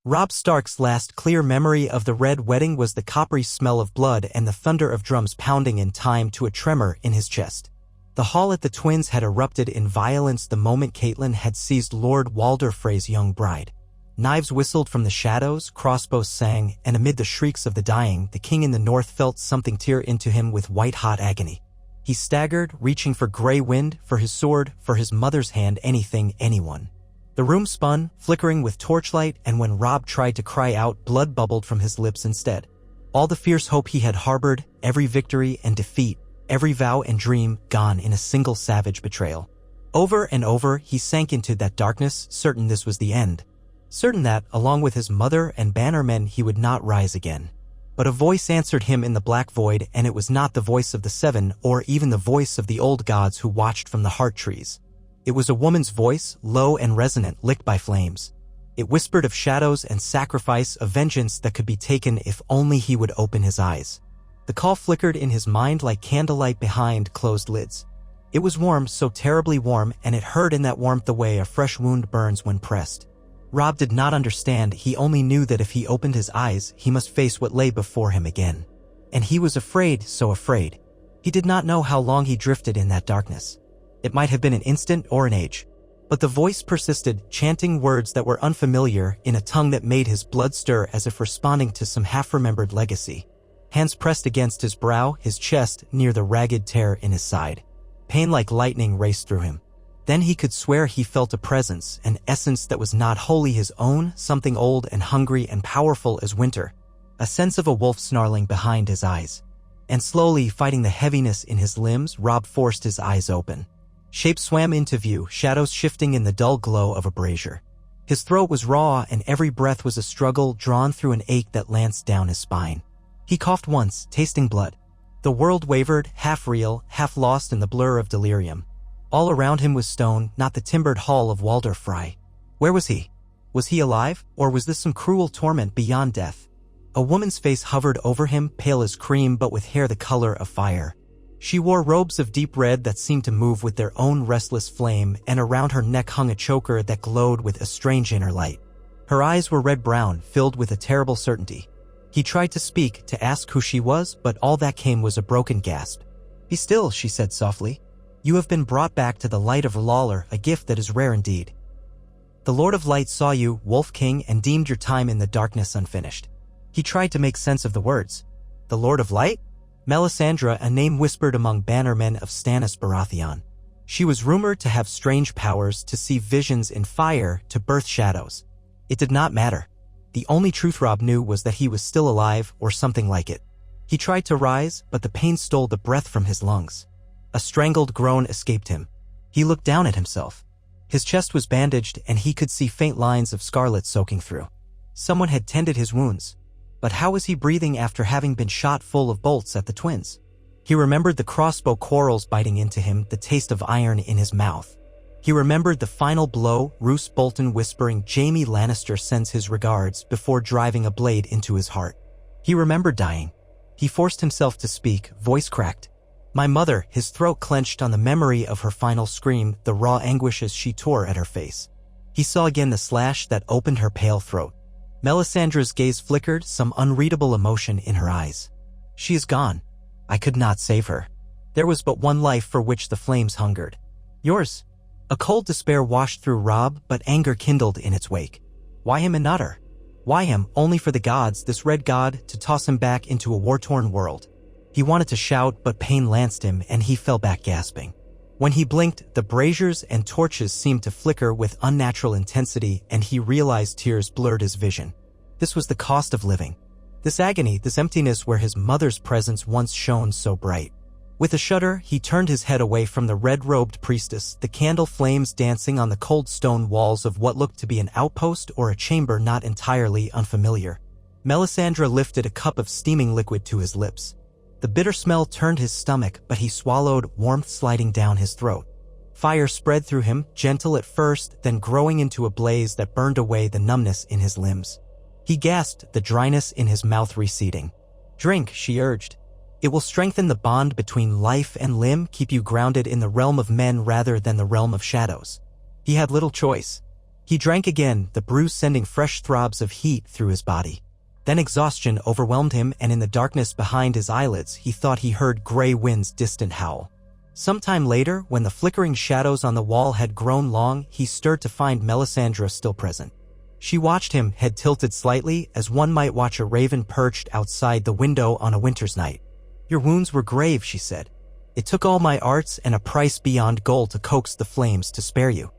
Robb Stark's last clear memory of the Red Wedding was the coppery smell of blood and the thunder of drums pounding in time to a tremor in his chest. The hall at the Twins had erupted in violence the moment Catelyn had seized Lord Walder Frey's young bride. Knives whistled from the shadows, crossbows sang, and amid the shrieks of the dying, the king in the north felt something tear into him with white-hot agony. He staggered, reaching for Grey Wind, for his sword, for his mother's hand, anything, anyone. The room spun, flickering with torchlight, and when Robb tried to cry out, blood bubbled from his lips instead. All the fierce hope he had harbored, every victory and defeat, every vow and dream, gone in a single savage betrayal. Over and over, he sank into that darkness, certain this was the end. Certain that, along with his mother and bannermen, he would not rise again. But a voice answered him in the black void, and it was not the voice of the Seven, or even the voice of the old gods who watched from the heart trees. It was a woman's voice, low and resonant, licked by flames. It whispered of shadows and sacrifice, of vengeance that could be taken if only he would open his eyes. The call flickered in his mind like candlelight behind closed lids. It was warm, so terribly warm, and it hurt in that warmth the way a fresh wound burns when pressed. Robb did not understand, he only knew that if he opened his eyes, he must face what lay before him again. And he was afraid, so afraid. He did not know how long he drifted in that darkness. It might have been an instant or an age. But the voice persisted, chanting words that were unfamiliar in a tongue that made his blood stir as if responding to some half-remembered legacy. Hands pressed against his brow, his chest, near the ragged tear in his side. Pain like lightning raced through him. Then he could swear he felt a presence, an essence that was not wholly his own, something old and hungry and powerful as winter. A sense of a wolf snarling behind his eyes. And slowly, fighting the heaviness in his limbs, Robb forced his eyes open. Shapes swam into view, shadows shifting in the dull glow of a brazier. His throat was raw, and every breath was a struggle drawn through an ache that lanced down his spine. He coughed once, tasting blood. The world wavered, half real, half lost in the blur of delirium. All around him was stone, not the timbered hall of Walder Frey. Where was he? Was he alive, or was this some cruel torment beyond death? A woman's face hovered over him, pale as cream but with hair the color of fire. She wore robes of deep red that seemed to move with their own restless flame, and around her neck hung a choker that glowed with a strange inner light. Her eyes were red-brown, filled with a terrible certainty. He tried to speak, to ask who she was, but all that came was a broken gasp. "Be still," she said softly. "You have been brought back to the light of Lawler, a gift that is rare indeed. The Lord of Light saw you, Wolf King, and deemed your time in the darkness unfinished." He tried to make sense of the words. The Lord of Light? Melisandre, a name whispered among bannermen of Stannis Baratheon. She was rumored to have strange powers, to see visions in fire, to birth shadows. It did not matter. The only truth Robb knew was that he was still alive, or something like it. He tried to rise, but the pain stole the breath from his lungs. A strangled groan escaped him. He looked down at himself. His chest was bandaged, and he could see faint lines of scarlet soaking through. Someone had tended his wounds. But how was he breathing after having been shot full of bolts at the Twins? He remembered the crossbow quarrels biting into him, the taste of iron in his mouth. He remembered the final blow, Roose Bolton whispering Jaime Lannister sends his regards before driving a blade into his heart. He remembered dying. He forced himself to speak, voice cracked. "My mother," his throat clenched on the memory of her final scream, the raw anguish as she tore at her face. He saw again the slash that opened her pale throat. Melisandre's gaze flickered, some unreadable emotion in her eyes. "She is gone. I could not save her. There was but one life for which the flames hungered. Yours." A cold despair washed through Robb, but anger kindled in its wake. Why him and not her? Why him, only for the gods, this red god, to toss him back into a war-torn world? He wanted to shout, but pain lanced him, and he fell back gasping. When he blinked, the braziers and torches seemed to flicker with unnatural intensity, and he realized tears blurred his vision. This was the cost of living. This agony, this emptiness where his mother's presence once shone so bright. With a shudder, he turned his head away from the red-robed priestess, the candle flames dancing on the cold stone walls of what looked to be an outpost or a chamber not entirely unfamiliar. Melisandre lifted a cup of steaming liquid to his lips. The bitter smell turned his stomach, but he swallowed, warmth sliding down his throat. Fire spread through him, gentle at first, then growing into a blaze that burned away the numbness in his limbs. He gasped, the dryness in his mouth receding. "Drink," she urged. "It will strengthen the bond between life and limb, keep you grounded in the realm of men rather than the realm of shadows." He had little choice. He drank again, the brew sending fresh throbs of heat through his body. Then exhaustion overwhelmed him, and in the darkness behind his eyelids he thought he heard gray wind's distant howl. Sometime later, when the flickering shadows on the wall had grown long, he stirred to find Melisandre still present. She watched him, head tilted slightly, as one might watch a raven perched outside the window on a winter's night. "Your wounds were grave," she said. "It took all my arts and a price beyond gold to coax the flames to spare you.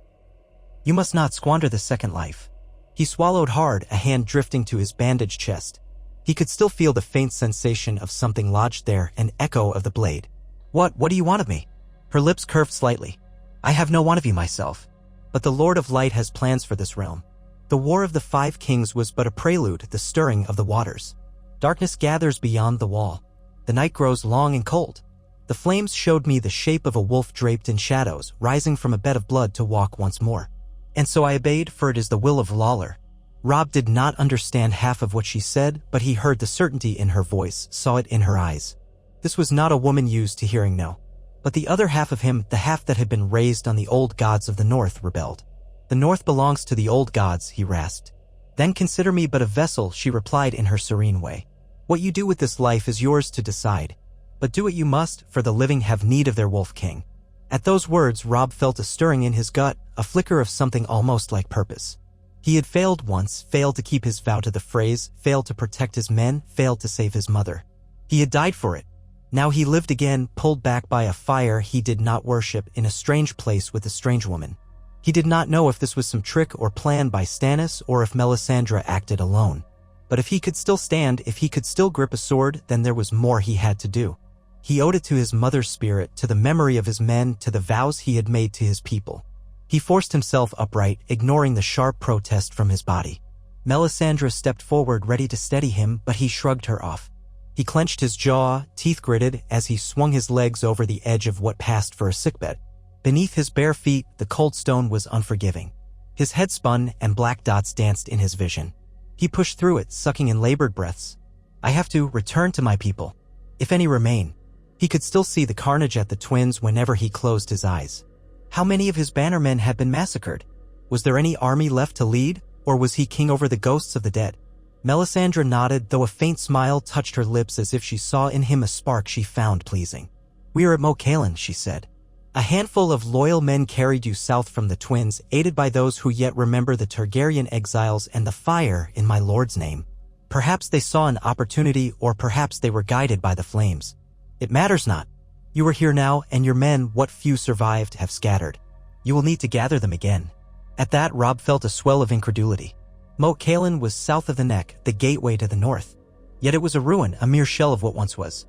You must not squander the second life." He swallowed hard, a hand drifting to his bandaged chest. He could still feel the faint sensation of something lodged there, an echo of the blade. What do you want of me?" Her lips curved slightly. "I have no want of you myself. But the Lord of Light has plans for this realm." The War of the Five Kings was but a prelude, the stirring of the waters. Darkness gathers beyond the wall. The night grows long and cold. The flames showed me the shape of a wolf draped in shadows, rising from a bed of blood to walk once more. And so I obeyed, for it is the will of Lawler. Robb did not understand half of what she said, but he heard the certainty in her voice, saw it in her eyes. This was not a woman used to hearing no. But the other half of him, the half that had been raised on the old gods of the North, rebelled. "The North belongs to the old gods," he rasped. "Then consider me but a vessel," she replied in her serene way. "What you do with this life is yours to decide. But do what you must, for the living have need of their wolf king." At those words, Robb felt a stirring in his gut, a flicker of something almost like purpose. He had failed once, failed to keep his vow to the phrase, failed to protect his men, failed to save his mother. He had died for it. Now he lived again, pulled back by a fire he did not worship, in a strange place with a strange woman. He did not know if this was some trick or plan by Stannis, or if Melisandre acted alone. But if he could still stand, if he could still grip a sword, then there was more he had to do. He owed it to his mother's spirit, to the memory of his men, to the vows he had made to his people. He forced himself upright, ignoring the sharp protest from his body. Melisandre stepped forward, ready to steady him, but he shrugged her off. He clenched his jaw, teeth gritted, as he swung his legs over the edge of what passed for a sickbed. Beneath his bare feet, the cold stone was unforgiving. His head spun, and black dots danced in his vision. He pushed through it, sucking in labored breaths. "I have to return to my people, if any remain." He could still see the carnage at the twins whenever he closed his eyes. How many of his bannermen had been massacred? Was there any army left to lead, or was he king over the ghosts of the dead? Melisandre nodded, though a faint smile touched her lips as if she saw in him a spark she found pleasing. "We are at Mokalan," she said. "A handful of loyal men carried you south from the twins, aided by those who yet remember the Targaryen exiles and the fire in my lord's name. Perhaps they saw an opportunity, or perhaps they were guided by the flames. It matters not. You are here now, and your men, what few survived, have scattered. You will need to gather them again." At that, Robb felt a swell of incredulity. Mokalan was south of the Neck, the gateway to the north. Yet it was a ruin, a mere shell of what once was.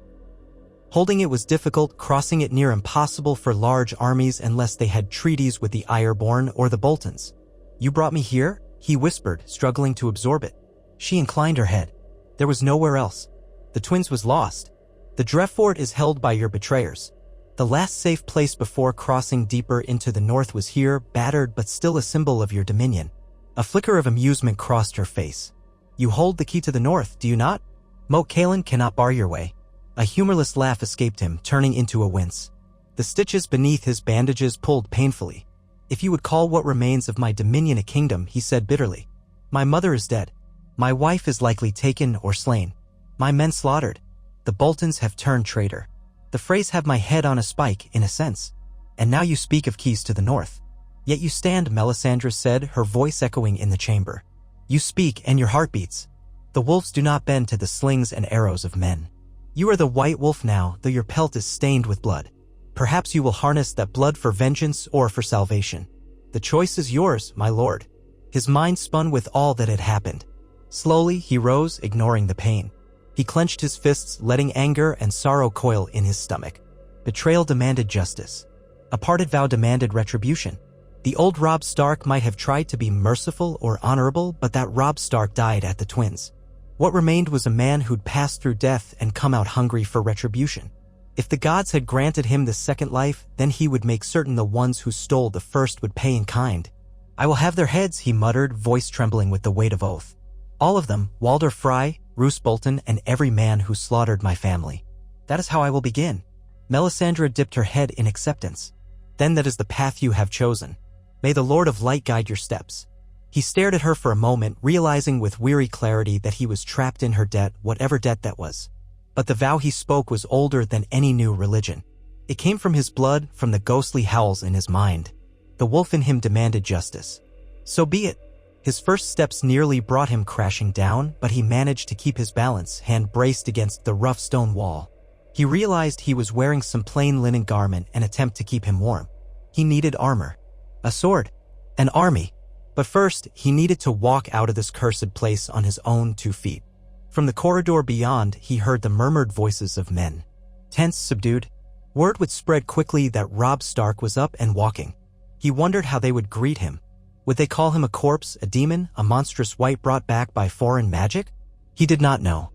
Holding it was difficult, crossing it near impossible for large armies unless they had treaties with the Ironborn or the Boltons. "You brought me here?" he whispered, struggling to absorb it. She inclined her head. "There was nowhere else. The twins was lost. The Drefort is held by your betrayers. The last safe place before crossing deeper into the north was here, battered but still a symbol of your dominion." A flicker of amusement crossed her face. "You hold the key to the north, do you not? Mokalan cannot bar your way." A humorless laugh escaped him, turning into a wince. The stitches beneath his bandages pulled painfully. "If you would call what remains of my dominion a kingdom," he said bitterly. "My mother is dead. My wife is likely taken or slain. My men slaughtered. The Boltons have turned traitor. The Freys have my head on a spike, in a sense. And now you speak of keys to the north. Yet you stand," Melisandre said, her voice echoing in the chamber. "You speak, and your heart beats. The wolves do not bend to the slings and arrows of men. You are the white wolf now, though your pelt is stained with blood. Perhaps you will harness that blood for vengeance or for salvation. The choice is yours, my lord." His mind spun with all that had happened. Slowly, he rose, ignoring the pain. He clenched his fists, letting anger and sorrow coil in his stomach. Betrayal demanded justice. A parted vow demanded retribution. The old Robb Stark might have tried to be merciful or honorable, but that Robb Stark died at the twins. What remained was a man who'd passed through death and come out hungry for retribution. If the gods had granted him this second life, then he would make certain the ones who stole the first would pay in kind. "I will have their heads," he muttered, voice trembling with the weight of oath. "All of them, Walder Frey, Roose Bolton, and every man who slaughtered my family. That is how I will begin." Melisandre dipped her head in acceptance. "Then that is the path you have chosen. May the Lord of Light guide your steps." He stared at her for a moment, realizing with weary clarity that he was trapped in her debt, whatever debt that was. But the vow he spoke was older than any new religion. It came from his blood, from the ghostly howls in his mind. The wolf in him demanded justice. So be it. His first steps nearly brought him crashing down, but he managed to keep his balance, hand braced against the rough stone wall. He realized he was wearing some plain linen garment and attempt to keep him warm. He needed armor, a sword, an army. But first, he needed to walk out of this cursed place on his own 2 feet. From the corridor beyond, he heard the murmured voices of men. Tense, subdued, word would spread quickly that Robb Stark was up and walking. He wondered how they would greet him. Would they call him a corpse, a demon, a monstrous wight brought back by foreign magic? He did not know.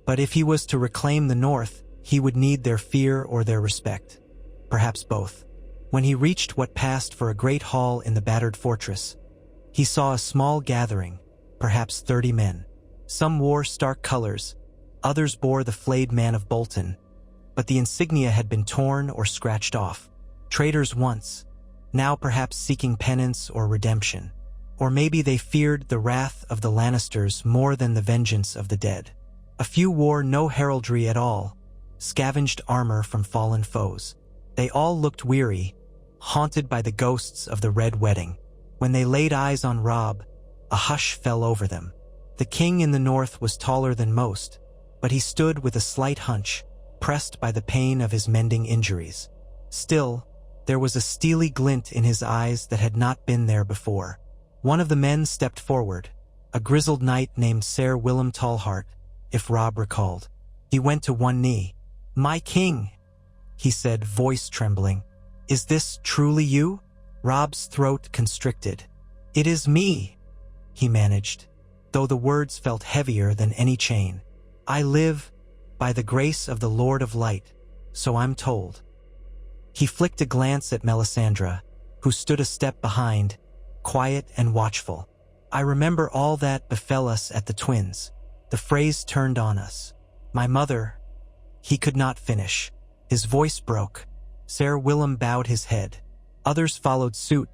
But if he was to reclaim the North, he would need their fear or their respect. Perhaps both. When he reached what passed for a great hall in the battered fortress, he saw a small gathering, perhaps 30 men. Some wore Stark colors, others bore the flayed man of Bolton, but the insignia had been torn or scratched off. Traitors once, now perhaps seeking penance or redemption. Or maybe they feared the wrath of the Lannisters more than the vengeance of the dead. A few wore no heraldry at all, scavenged armor from fallen foes. They all looked weary, haunted by the ghosts of the Red Wedding. When they laid eyes on Robb, a hush fell over them. The king in the north was taller than most, but he stood with a slight hunch, pressed by the pain of his mending injuries. Still, there was a steely glint in his eyes that had not been there before. One of the men stepped forward, a grizzled knight named Ser Willem Tallheart, if Robb recalled. He went to one knee. "My king," he said, voice trembling. "Is this truly you?" Robb's throat constricted. "It is me," he managed, though the words felt heavier than any chain. "I live by the grace of the Lord of Light, so I'm told." He flicked a glance at Melisandre, who stood a step behind, quiet and watchful. "I remember all that befell us at the Twins. The phrase turned on us. My mother—" He could not finish. His voice broke. Ser Willem bowed his head. Others followed suit,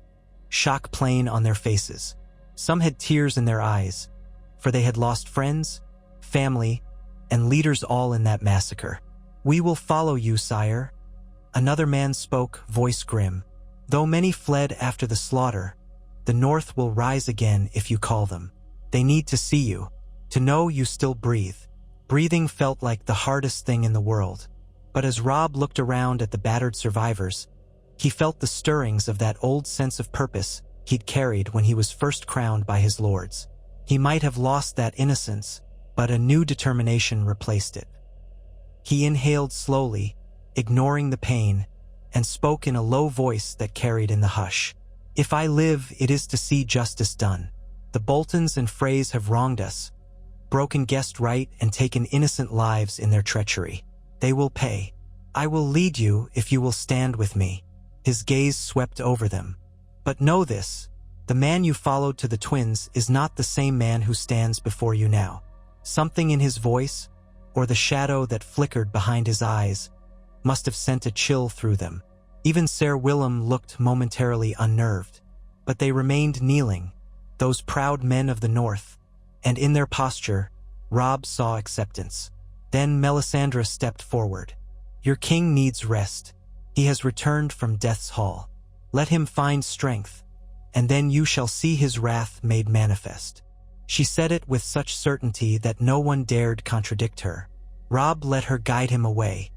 shock plain on their faces. Some had tears in their eyes, for they had lost friends, family, and leaders all in that massacre. "We will follow you, sire." Another man spoke, voice grim. "Though many fled after the slaughter, the North will rise again if you call them. They need to see you, to know you still breathe." Breathing felt like the hardest thing in the world. But as Robb looked around at the battered survivors, he felt the stirrings of that old sense of purpose he'd carried when he was first crowned by his lords. He might have lost that innocence, but a new determination replaced it. He inhaled slowly, ignoring the pain, and spoke in a low voice that carried in the hush. "If I live, it is to see justice done. The Boltons and Freys have wronged us, broken guest right and taken innocent lives in their treachery. They will pay. I will lead you if you will stand with me." His gaze swept over them. "But know this, the man you followed to the Twins is not the same man who stands before you now." Something in his voice, or the shadow that flickered behind his eyes, must have sent a chill through them. Even Ser Willem looked momentarily unnerved. But they remained kneeling, those proud men of the North, and in their posture, Robb saw acceptance. Then Melisandre stepped forward. "Your king needs rest. He has returned from Death's Hall. Let him find strength, and then you shall see his wrath made manifest." She said it with such certainty that no one dared contradict her. Robb let her guide him away.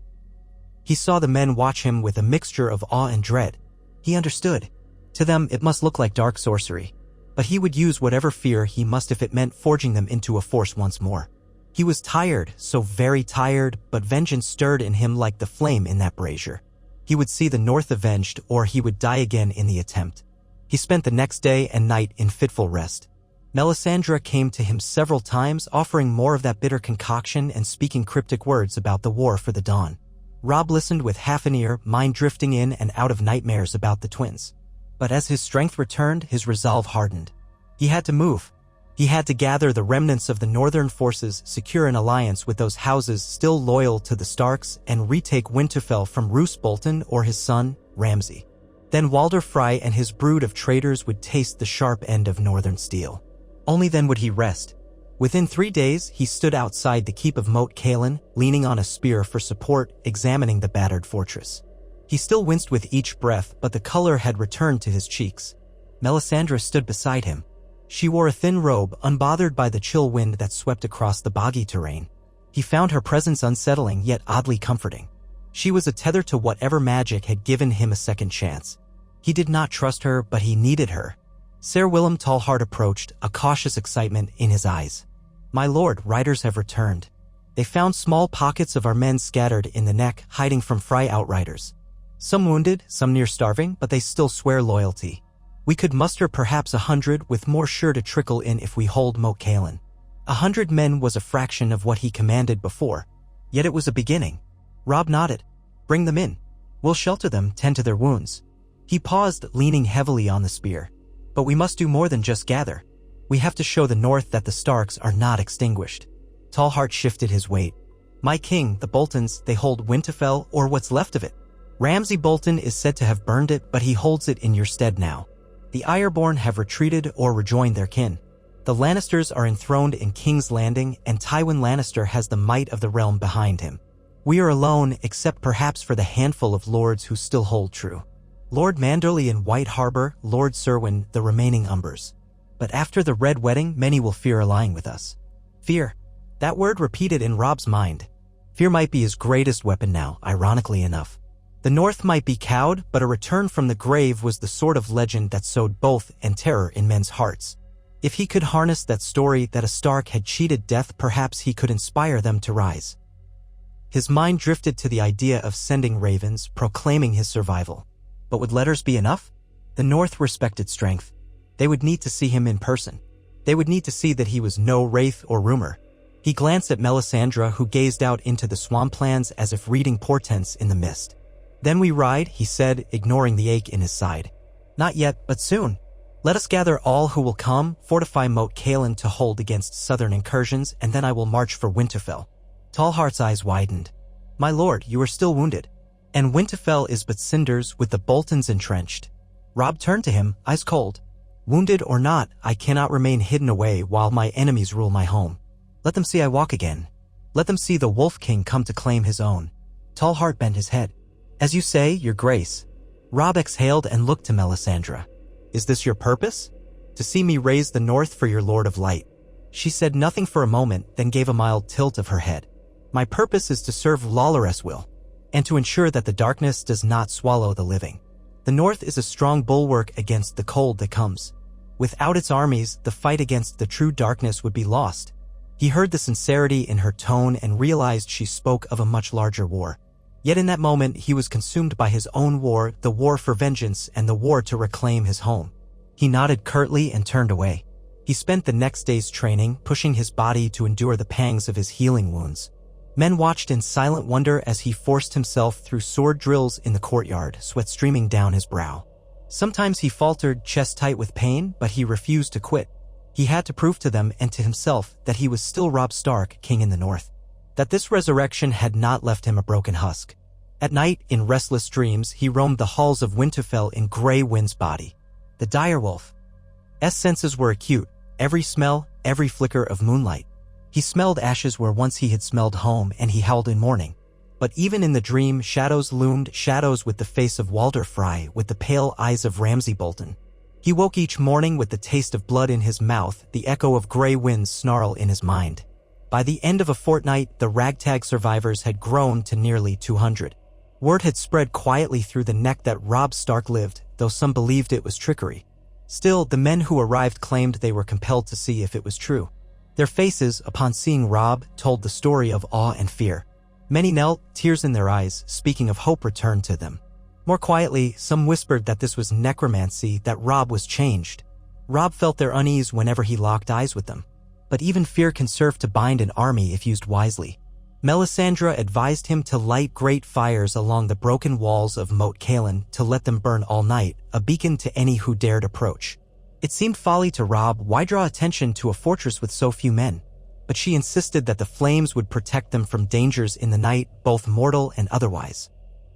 He saw the men watch him with a mixture of awe and dread. He understood. To them, it must look like dark sorcery. But he would use whatever fear he must if it meant forging them into a force once more. He was tired, so very tired, but vengeance stirred in him like the flame in that brazier. He would see the North avenged, or he would die again in the attempt. He spent the next day and night in fitful rest. Melisandre came to him several times, offering more of that bitter concoction and speaking cryptic words about the war for the dawn. Robb listened with half an ear, mind drifting in and out of nightmares about the Twins. But as his strength returned, his resolve hardened. He had to move. He had to gather the remnants of the northern forces, secure an alliance with those houses still loyal to the Starks, and retake Winterfell from Roose Bolton or his son, Ramsay. Then Walder Frey and his brood of traitors would taste the sharp end of northern steel. Only then would he rest. Within 3 days, he stood outside the keep of Moat Cailin, leaning on a spear for support, examining the battered fortress. He still winced with each breath, but the color had returned to his cheeks. Melisandre stood beside him. She wore a thin robe, unbothered by the chill wind that swept across the boggy terrain. He found her presence unsettling, yet oddly comforting. She was a tether to whatever magic had given him a second chance. He did not trust her, but he needed her. Ser Willem Tallhart approached, a cautious excitement in his eyes. "My lord, riders have returned. They found small pockets of our men scattered in the neck, hiding from Frey outriders. Some wounded, some near starving, but they still swear loyalty. We could muster perhaps 100, with more sure to trickle in if we hold Moat Cailin." 100 men was a fraction of what he commanded before, yet it was a beginning. Robb nodded. "Bring them in. We'll shelter them, tend to their wounds." He paused, leaning heavily on the spear. "But we must do more than just gather. We have to show the North that the Starks are not extinguished." Tallhart shifted his weight. "My king, the Boltons, they hold Winterfell, or what's left of it. Ramsay Bolton is said to have burned it, but he holds it in your stead now. The Ironborn have retreated or rejoined their kin. The Lannisters are enthroned in King's Landing, and Tywin Lannister has the might of the realm behind him. We are alone, except perhaps for the handful of lords who still hold true. Lord Manderley in White Harbor, Lord Serwyn, the remaining Umbers. But after the Red Wedding, many will fear allying with us." Fear. That word repeated in Robb's mind. Fear might be his greatest weapon now, ironically enough. The North might be cowed, but a return from the grave was the sort of legend that sowed both and terror in men's hearts. If he could harness that story that a Stark had cheated death, perhaps he could inspire them to rise. His mind drifted to the idea of sending ravens, proclaiming his survival. But would letters be enough? The North respected strength. They would need to see him in person. They would need to see that he was no wraith or rumor. He glanced at Melisandre, who gazed out into the swamplands as if reading portents in the mist. "Then we ride," he said, ignoring the ache in his side. "Not yet, but soon. Let us gather all who will come, fortify Moat Cailin to hold against southern incursions, and then I will march for Winterfell." Tallhart's eyes widened. "My lord, you are still wounded. And Winterfell is but cinders, with the Boltons entrenched." Robb turned to him, eyes cold. "Wounded or not, I cannot remain hidden away while my enemies rule my home. Let them see I walk again. Let them see the Wolf King come to claim his own." Tallhart bent his head. "As you say, your grace." Robb exhaled and looked to Melisandre. "Is this your purpose? To see me raise the North for your Lord of Light?" She said nothing for a moment, then gave a mild tilt of her head. "My purpose is to serve Lawler's will, and to ensure that the darkness does not swallow the living. The North is a strong bulwark against the cold that comes. Without its armies, the fight against the true darkness would be lost." He heard the sincerity in her tone and realized she spoke of a much larger war. Yet in that moment, he was consumed by his own war, the war for vengeance and the war to reclaim his home. He nodded curtly and turned away. He spent the next day's training, pushing his body to endure the pangs of his healing wounds. Men watched in silent wonder as he forced himself through sword drills in the courtyard, sweat streaming down his brow. Sometimes he faltered, chest tight with pain, but he refused to quit. He had to prove to them and to himself that he was still Robb Stark, king in the North. That this resurrection had not left him a broken husk. At night, in restless dreams, he roamed the halls of Winterfell in Grey Wind's body. The direwolf's senses were acute, every smell, every flicker of moonlight. He smelled ashes where once he had smelled home, and he howled in mourning. But even in the dream, shadows loomed, shadows with the face of Walder Frey, with the pale eyes of Ramsay Bolton. He woke each morning with the taste of blood in his mouth, the echo of Grey Wind's snarl in his mind. By the end of a fortnight, the ragtag survivors had grown to nearly 200. Word had spread quietly through the neck that Robb Stark lived, though some believed it was trickery. Still, the men who arrived claimed they were compelled to see if it was true. Their faces, upon seeing Robb, told the story of awe and fear. Many knelt, tears in their eyes, speaking of hope returned to them. More quietly, some whispered that this was necromancy, that Robb was changed. Robb felt their unease whenever he locked eyes with them. But even fear can serve to bind an army if used wisely. Melisandre advised him to light great fires along the broken walls of Moat Cailin to let them burn all night, a beacon to any who dared approach. It seemed folly to Robb. Why draw attention to a fortress with so few men? But she insisted that the flames would protect them from dangers in the night, both mortal and otherwise.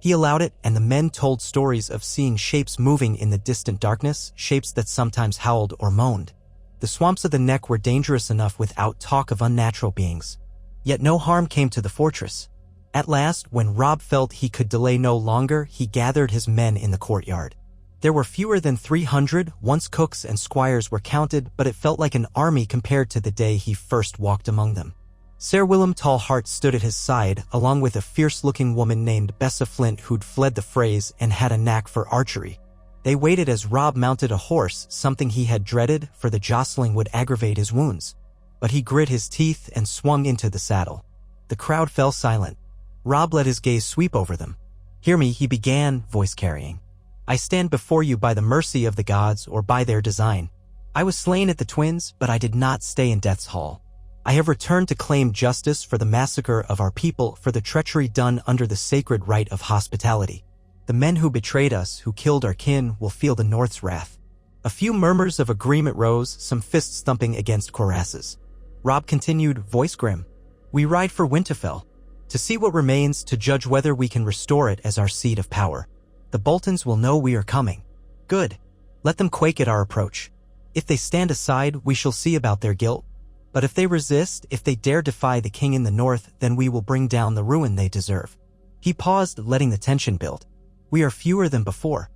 He allowed it, and the men told stories of seeing shapes moving in the distant darkness, shapes that sometimes howled or moaned. The swamps of the Neck were dangerous enough without talk of unnatural beings. Yet no harm came to the fortress. At last, when Robb felt he could delay no longer, he gathered his men in the courtyard. There were fewer than 300, once cooks and squires were counted, but it felt like an army compared to the day he first walked among them. Ser Willem Tallheart stood at his side, along with a fierce-looking woman named Bessa Flint who'd fled the frays and had a knack for archery. They waited as Robb mounted a horse, something he had dreaded, for the jostling would aggravate his wounds. But he grit his teeth and swung into the saddle. The crowd fell silent. Robb let his gaze sweep over them. "Hear me," he began, voice carrying. "I stand before you by the mercy of the gods or by their design. I was slain at the Twins, but I did not stay in Death's Hall. I have returned to claim justice for the massacre of our people, for the treachery done under the sacred right of hospitality. The men who betrayed us, who killed our kin, will feel the North's wrath." A few murmurs of agreement rose, some fists thumping against cuirasses. Robb continued, voice grim. "We ride for Winterfell, to see what remains, to judge whether we can restore it as our seat of power. The Boltons will know we are coming. Good. Let them quake at our approach. If they stand aside, we shall see about their guilt. But if they resist, if they dare defy the king in the north, then we will bring down the ruin they deserve." He paused, letting the tension build. "We are fewer than before.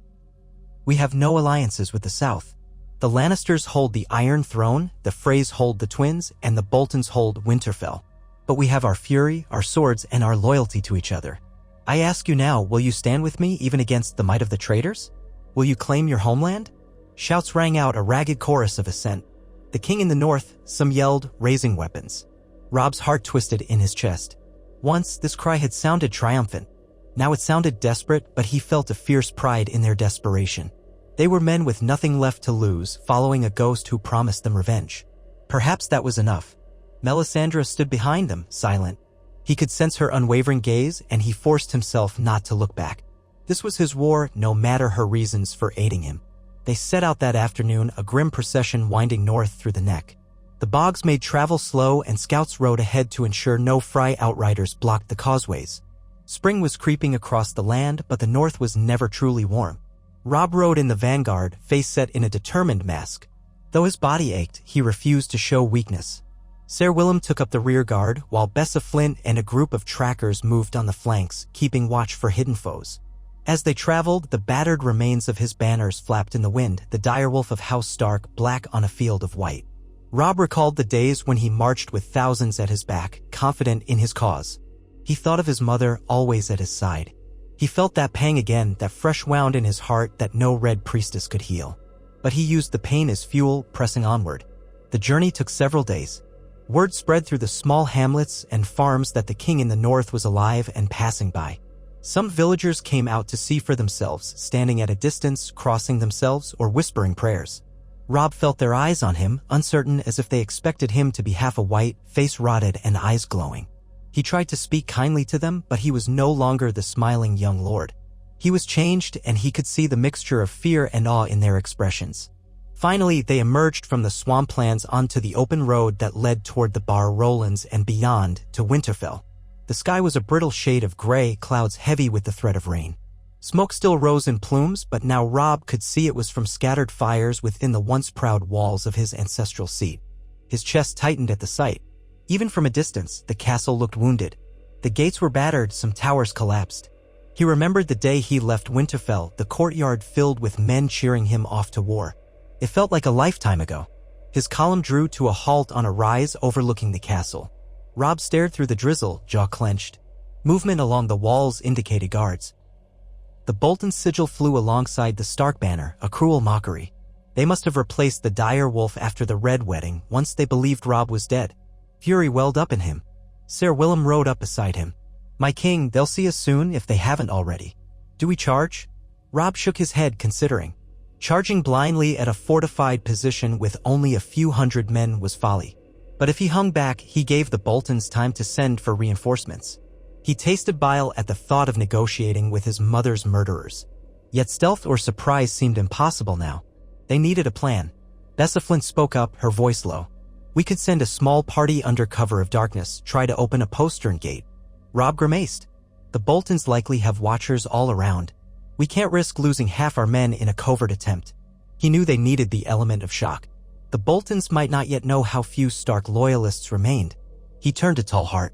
We have no alliances with the south. The Lannisters hold the Iron Throne, the Freys hold the Twins, and the Boltons hold Winterfell. But we have our fury, our swords, and our loyalty to each other. I ask you now, will you stand with me even against the might of the traitors? Will you claim your homeland?" Shouts rang out, a ragged chorus of assent. "The king in the north," some yelled, raising weapons. Robb's heart twisted in his chest. Once, this cry had sounded triumphant. Now it sounded desperate, but he felt a fierce pride in their desperation. They were men with nothing left to lose, following a ghost who promised them revenge. Perhaps that was enough. Melisandre stood behind them, silent. He could sense her unwavering gaze, and he forced himself not to look back. This was his war, no matter her reasons for aiding him. They set out that afternoon, a grim procession winding north through the Neck. The bogs made travel slow, and scouts rode ahead to ensure no Frey outriders blocked the causeways. Spring was creeping across the land, but the north was never truly warm. Robb rode in the vanguard, face set in a determined mask. Though his body ached, he refused to show weakness. Ser Willem took up the rear guard, while Bessa Flint and a group of trackers moved on the flanks, keeping watch for hidden foes. As they traveled, the battered remains of his banners flapped in the wind, the direwolf of House Stark black on a field of white. Robb recalled the days when he marched with thousands at his back, confident in his cause. He thought of his mother, always at his side. He felt that pang again, that fresh wound in his heart that no red priestess could heal. But he used the pain as fuel, pressing onward. The journey took several days. Word spread through the small hamlets and farms that the king in the north was alive and passing by. Some villagers came out to see for themselves, standing at a distance, crossing themselves, or whispering prayers. Robb felt their eyes on him, uncertain, as if they expected him to be half a white, face rotted, and eyes glowing. He tried to speak kindly to them, but he was no longer the smiling young lord. He was changed, and he could see the mixture of fear and awe in their expressions. Finally, they emerged from the swamplands onto the open road that led toward the Bar Rolands and beyond, to Winterfell. The sky was a brittle shade of gray, clouds heavy with the threat of rain. Smoke still rose in plumes, but now Robb could see it was from scattered fires within the once proud walls of his ancestral seat. His chest tightened at the sight. Even from a distance, the castle looked wounded. The gates were battered, some towers collapsed. He remembered the day he left Winterfell, the courtyard filled with men cheering him off to war. It felt like a lifetime ago. His column drew to a halt on a rise overlooking the castle. Robb stared through the drizzle, jaw clenched. Movement along the walls indicated guards. The Bolton sigil flew alongside the Stark banner, a cruel mockery. They must have replaced the dire wolf after the Red Wedding, once they believed Robb was dead. Fury welled up in him. Ser Willem rode up beside him. "My king, they'll see us soon if they haven't already. Do we charge?" Robb shook his head, considering. Charging blindly at a fortified position with only a few hundred men was folly. But if he hung back, he gave the Boltons time to send for reinforcements. He tasted bile at the thought of negotiating with his mother's murderers. Yet stealth or surprise seemed impossible now. They needed a plan. Bessa Flint spoke up, her voice low. "We could send a small party under cover of darkness, try to open a postern gate." Robb grimaced. The Boltons likely have watchers all around. We can't risk losing half our men in a covert attempt. He knew they needed the element of shock. The Boltons might not yet know how few Stark loyalists remained. He turned to Tallheart.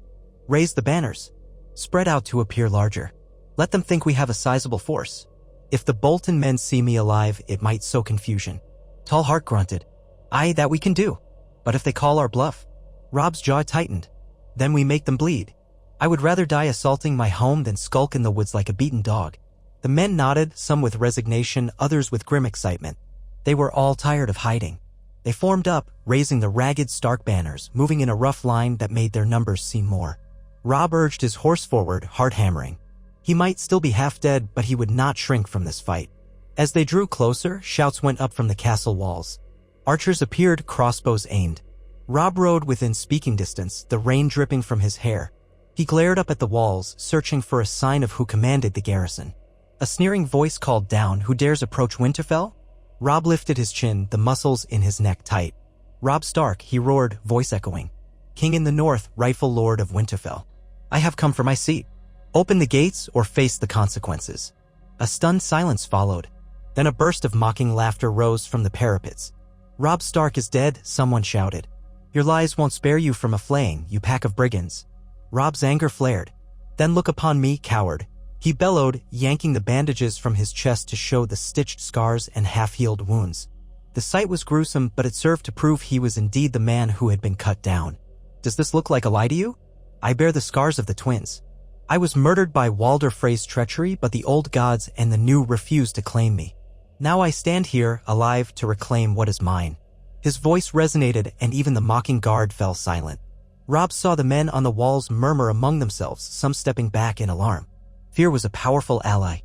Raise the banners. Spread out to appear larger. Let them think we have a sizable force. If the Bolton men see me alive, it might sow confusion. Tallheart grunted. Aye, that we can do. But if they call our bluff? Robb's jaw tightened. Then we make them bleed. I would rather die assaulting my home than skulk in the woods like a beaten dog. The men nodded, some with resignation, others with grim excitement. They were all tired of hiding. They formed up, raising the ragged Stark banners, moving in a rough line that made their numbers seem more. Robb urged his horse forward, heart hammering. He might still be half dead, but he would not shrink from this fight. As they drew closer, shouts went up from the castle walls. Archers appeared, crossbows aimed. Robb rode within speaking distance, the rain dripping from his hair. He glared up at the walls, searching for a sign of who commanded the garrison. A sneering voice called down, "Who dares approach Winterfell?" Robb lifted his chin, the muscles in his neck tight. "Robb Stark," he roared, voice echoing. "King in the north, rightful lord of Winterfell. I have come for my seat. Open the gates or face the consequences." A stunned silence followed. Then a burst of mocking laughter rose from the parapets. "Robb Stark is dead," someone shouted. "Your lies won't spare you from a flaying, you pack of brigands." Robb's anger flared. "Then look upon me, coward," he bellowed, yanking the bandages from his chest to show the stitched scars and half-healed wounds. The sight was gruesome, but it served to prove he was indeed the man who had been cut down. "Does this look like a lie to you? I bear the scars of the twins. I was murdered by Walder Frey's treachery, but the old gods and the new refused to claim me. Now I stand here, alive, to reclaim what is mine." His voice resonated, and even the mocking guard fell silent. Robb saw the men on the walls murmur among themselves, some stepping back in alarm. Fear was a powerful ally.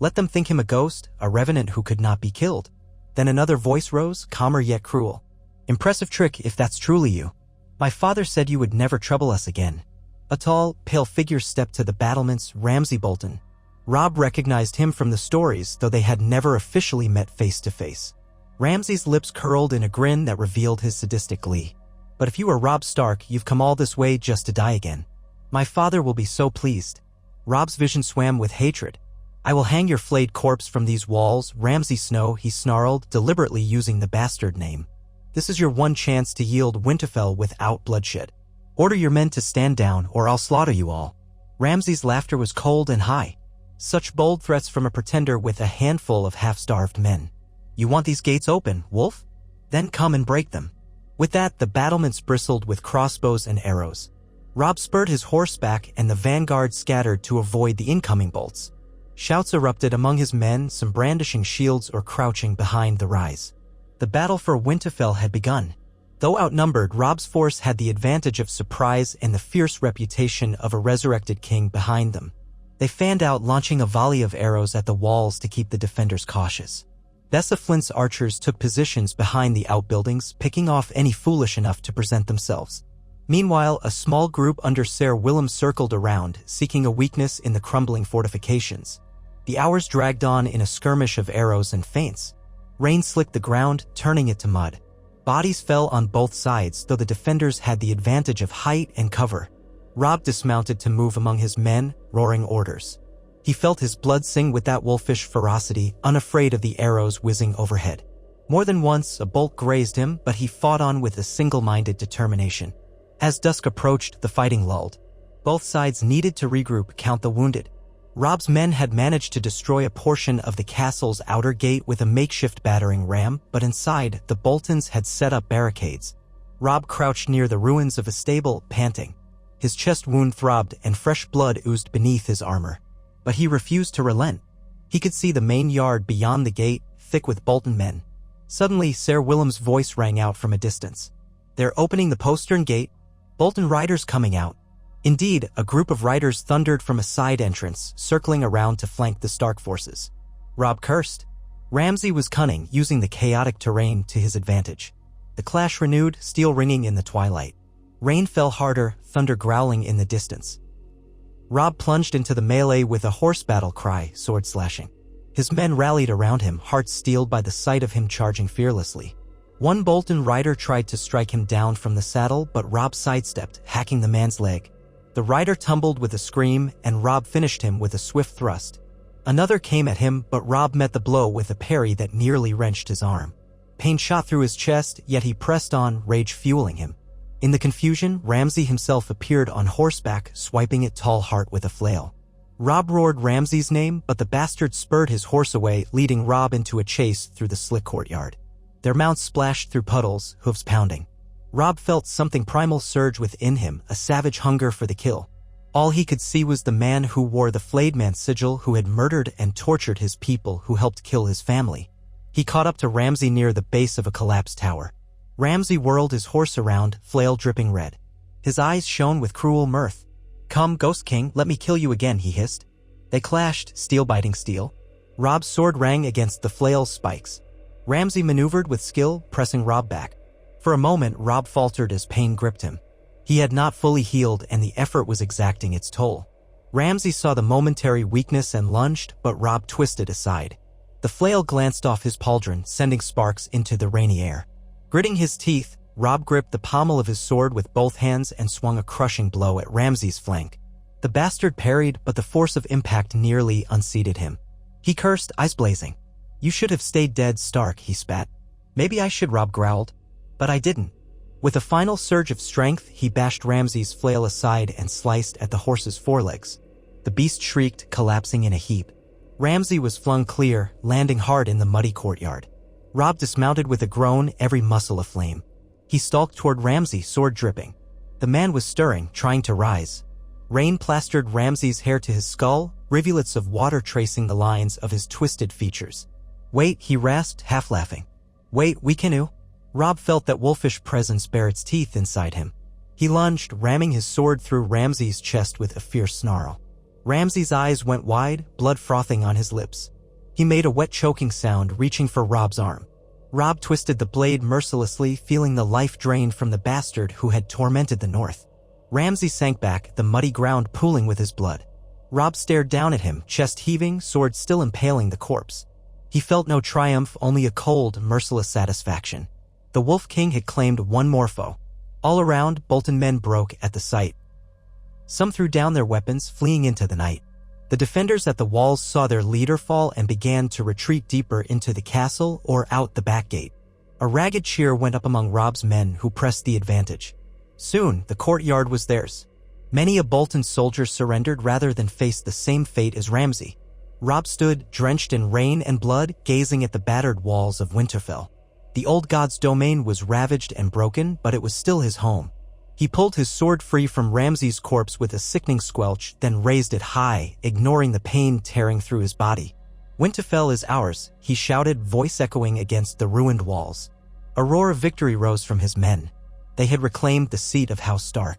Let them think him a ghost, a revenant who could not be killed. Then another voice rose, calmer yet cruel. "Impressive trick, if that's truly you. My father said you would never trouble us again." A tall, pale figure stepped to the battlements, Ramsay Bolton. Robb recognized him from the stories, though they had never officially met face to face. Ramsay's lips curled in a grin that revealed his sadistic glee. "But if you are Robb Stark, you've come all this way just to die again. My father will be so pleased." Robb's vision swam with hatred. "I will hang your flayed corpse from these walls, Ramsay Snow," he snarled, deliberately using the bastard name. "This is your one chance to yield Winterfell without bloodshed. Order your men to stand down, or I'll slaughter you all." Ramsay's laughter was cold and high. Such bold threats from a pretender with a handful of half-starved men. "You want these gates open, wolf? Then come and break them." With that, the battlements bristled with crossbows and arrows. Robb spurred his horse back, and the vanguard scattered to avoid the incoming bolts. Shouts erupted among his men, some brandishing shields or crouching behind the rise. The battle for Winterfell had begun. Though outnumbered, Robb's force had the advantage of surprise and the fierce reputation of a resurrected king behind them. They fanned out, launching a volley of arrows at the walls to keep the defenders cautious. Bessa Flint's archers took positions behind the outbuildings, picking off any foolish enough to present themselves. Meanwhile, a small group under Ser Willem circled around, seeking a weakness in the crumbling fortifications. The hours dragged on in a skirmish of arrows and feints. Rain slicked the ground, turning it to mud. Bodies fell on both sides, though the defenders had the advantage of height and cover. Robb dismounted to move among his men, roaring orders. He felt his blood sing with that wolfish ferocity, unafraid of the arrows whizzing overhead. More than once, a bolt grazed him, but he fought on with a single-minded determination. As dusk approached, the fighting lulled. Both sides needed to regroup, count the wounded. Robb's men had managed to destroy a portion of the castle's outer gate with a makeshift battering ram, but inside, the Boltons had set up barricades. Robb crouched near the ruins of a stable, panting. His chest wound throbbed, and fresh blood oozed beneath his armor. But he refused to relent. He could see the main yard beyond the gate, thick with Bolton men. Suddenly, Ser Willem's voice rang out from a distance. "They're opening the postern gate. Bolton riders coming out." Indeed, a group of riders thundered from a side entrance, circling around to flank the Stark forces. Robb cursed. Ramsay was cunning, using the chaotic terrain to his advantage. The clash renewed, steel ringing in the twilight. Rain fell harder, thunder growling in the distance. Robb plunged into the melee with a horse battle cry, sword slashing. His men rallied around him, hearts steeled by the sight of him charging fearlessly. One Bolton rider tried to strike him down from the saddle, but Robb sidestepped, hacking the man's leg. The rider tumbled with a scream, and Robb finished him with a swift thrust. Another came at him, but Robb met the blow with a parry that nearly wrenched his arm. Pain shot through his chest, yet he pressed on, rage fueling him. In the confusion, Ramsay himself appeared on horseback, swiping at Tall Heart with a flail. Robb roared Ramsay's name, but the bastard spurred his horse away, leading Robb into a chase through the slick courtyard. Their mounts splashed through puddles, hooves pounding. Robb felt something primal surge within him, a savage hunger for the kill. All he could see was the man who wore the flayed man's sigil, who had murdered and tortured his people, who helped kill his family. He caught up to Ramsay near the base of a collapsed tower. Ramsay whirled his horse around, flail dripping red. His eyes shone with cruel mirth. "Come, Ghost King, let me kill you again," he hissed. They clashed, steel biting steel. Robb's sword rang against the flail's spikes. Ramsay maneuvered with skill, pressing Robb back. For a moment, Robb faltered as pain gripped him. He had not fully healed, and the effort was exacting its toll. Ramsay saw the momentary weakness and lunged, but Robb twisted aside. The flail glanced off his pauldron, sending sparks into the rainy air. Gritting his teeth, Robb gripped the pommel of his sword with both hands and swung a crushing blow at Ramsay's flank. The bastard parried, but the force of impact nearly unseated him. He cursed, eyes blazing. "You should have stayed dead, Stark," he spat. "Maybe I should," Robb growled. "But I didn't." With a final surge of strength, he bashed Ramsay's flail aside and sliced at the horse's forelegs. The beast shrieked, collapsing in a heap. Ramsay was flung clear, landing hard in the muddy courtyard. Robb dismounted with a groan, every muscle aflame. He stalked toward Ramsay, sword dripping. The man was stirring, trying to rise. Rain plastered Ramsay's hair to his skull, rivulets of water tracing the lines of his twisted features. "Wait," he rasped, half laughing. "Wait, we canoe." Robb felt that wolfish presence bare its teeth inside him. He lunged, ramming his sword through Ramsay's chest with a fierce snarl. Ramsay's eyes went wide, blood frothing on his lips. He made a wet choking sound, reaching for Robb's arm. Robb twisted the blade mercilessly, feeling the life drained from the bastard who had tormented the North. Ramsay sank back, the muddy ground pooling with his blood. Robb stared down at him, chest heaving, sword still impaling the corpse. He felt no triumph, only a cold, merciless satisfaction. The Wolf King had claimed one more foe. All around, Bolton men broke at the sight. Some threw down their weapons, fleeing into the night. The defenders at the walls saw their leader fall and began to retreat deeper into the castle or out the back gate. A ragged cheer went up among Robb's men, who pressed the advantage. Soon, the courtyard was theirs. Many a Bolton soldier surrendered rather than face the same fate as Ramsay. Robb stood, drenched in rain and blood, gazing at the battered walls of Winterfell. The old god's domain was ravaged and broken, but it was still his home. He pulled his sword free from Ramsay's corpse with a sickening squelch, then raised it high, ignoring the pain tearing through his body. "Winterfell is ours," he shouted, voice echoing against the ruined walls. A roar of victory rose from his men. They had reclaimed the seat of House Stark.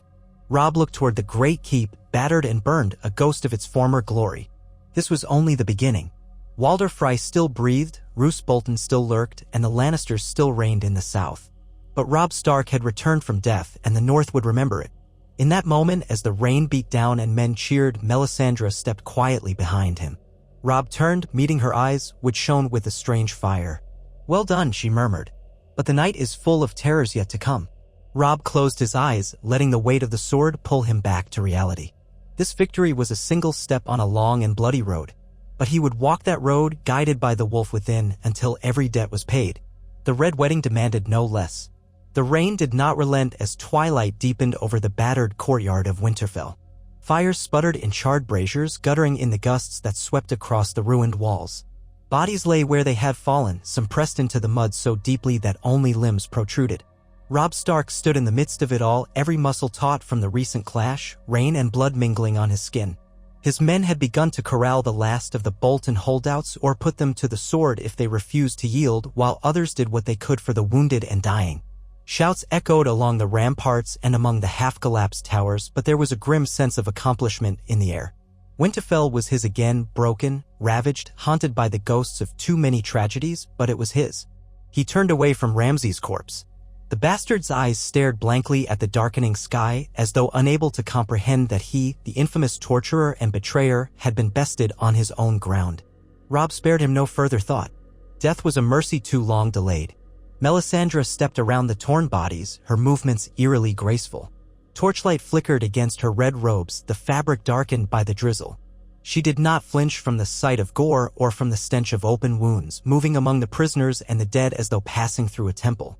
Robb looked toward the great keep, battered and burned, a ghost of its former glory. This was only the beginning. Walder Frey still breathed, Roose Bolton still lurked, and the Lannisters still reigned in the south. But Robb Stark had returned from death, and the North would remember it. In that moment, as the rain beat down and men cheered, Melisandre stepped quietly behind him. Robb turned, meeting her eyes, which shone with a strange fire. "Well done," she murmured. "But the night is full of terrors yet to come." Robb closed his eyes, letting the weight of the sword pull him back to reality. This victory was a single step on a long and bloody road. But he would walk that road, guided by the wolf within, until every debt was paid. The Red Wedding demanded no less. The rain did not relent as twilight deepened over the battered courtyard of Winterfell. Fires sputtered in charred braziers, guttering in the gusts that swept across the ruined walls. Bodies lay where they had fallen, some pressed into the mud so deeply that only limbs protruded. Robb Stark stood in the midst of it all, every muscle taut from the recent clash, rain and blood mingling on his skin. His men had begun to corral the last of the Bolton holdouts or put them to the sword if they refused to yield, while others did what they could for the wounded and dying. Shouts echoed along the ramparts and among the half-collapsed towers, but there was a grim sense of accomplishment in the air. Winterfell was his again, broken, ravaged, haunted by the ghosts of too many tragedies, but it was his. He turned away from Ramsay's corpse. The bastard's eyes stared blankly at the darkening sky, as though unable to comprehend that he, the infamous torturer and betrayer, had been bested on his own ground. Robb spared him no further thought. Death was a mercy too long delayed. Melisandre stepped around the torn bodies, her movements eerily graceful. Torchlight flickered against her red robes, the fabric darkened by the drizzle. She did not flinch from the sight of gore or from the stench of open wounds, moving among the prisoners and the dead as though passing through a temple.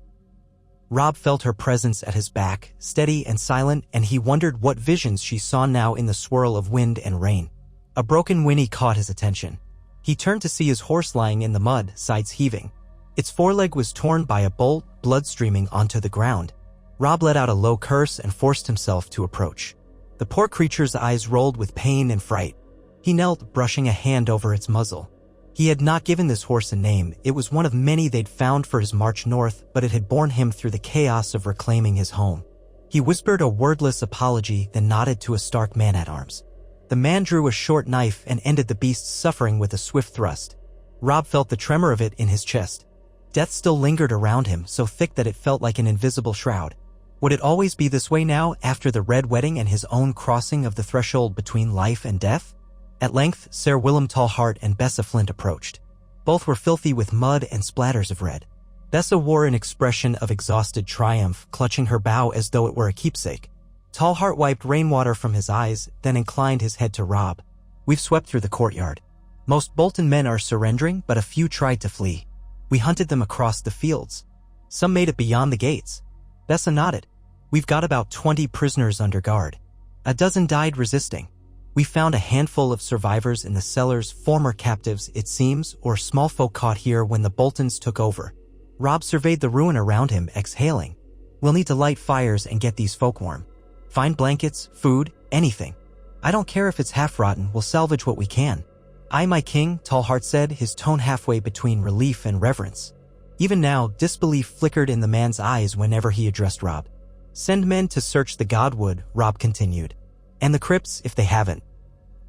Robb felt her presence at his back, steady and silent, and he wondered what visions she saw now in the swirl of wind and rain. A broken whinny caught his attention. He turned to see his horse lying in the mud, sides heaving. Its foreleg was torn by a bolt, blood streaming onto the ground. Robb let out a low curse and forced himself to approach. The poor creature's eyes rolled with pain and fright. He knelt, brushing a hand over its muzzle. He had not given this horse a name. It was one of many they'd found for his march north, but it had borne him through the chaos of reclaiming his home. He whispered a wordless apology, then nodded to a stark man-at-arms. The man drew a short knife and ended the beast's suffering with a swift thrust. Robb felt the tremor of it in his chest. Death still lingered around him, so thick that it felt like an invisible shroud. Would it always be this way now, after the Red Wedding and his own crossing of the threshold between life and death? At length, Sir Willem Tallheart and Bessa Flint approached. Both were filthy with mud and splatters of red. Bessa wore an expression of exhausted triumph, clutching her bow as though it were a keepsake. Tallheart wiped rainwater from his eyes, then inclined his head to Robb. "We've swept through the courtyard. Most Bolton men are surrendering, but a few tried to flee. We hunted them across the fields. Some made it beyond the gates." Bessa nodded. "We've got about 20 prisoners under guard. A dozen died resisting. We found a handful of survivors in the cellars, former captives, it seems, or small folk caught here when the Boltons took over." Robb surveyed the ruin around him, exhaling. "We'll need to light fires and get these folk warm. Find blankets, food, anything. I don't care if it's half-rotten, we'll salvage what we can." "Aye, my king," Tallheart said, his tone halfway between relief and reverence. Even now, disbelief flickered in the man's eyes whenever he addressed Robb. "Send men to search the Godwood," Robb continued. "And the crypts, if they haven't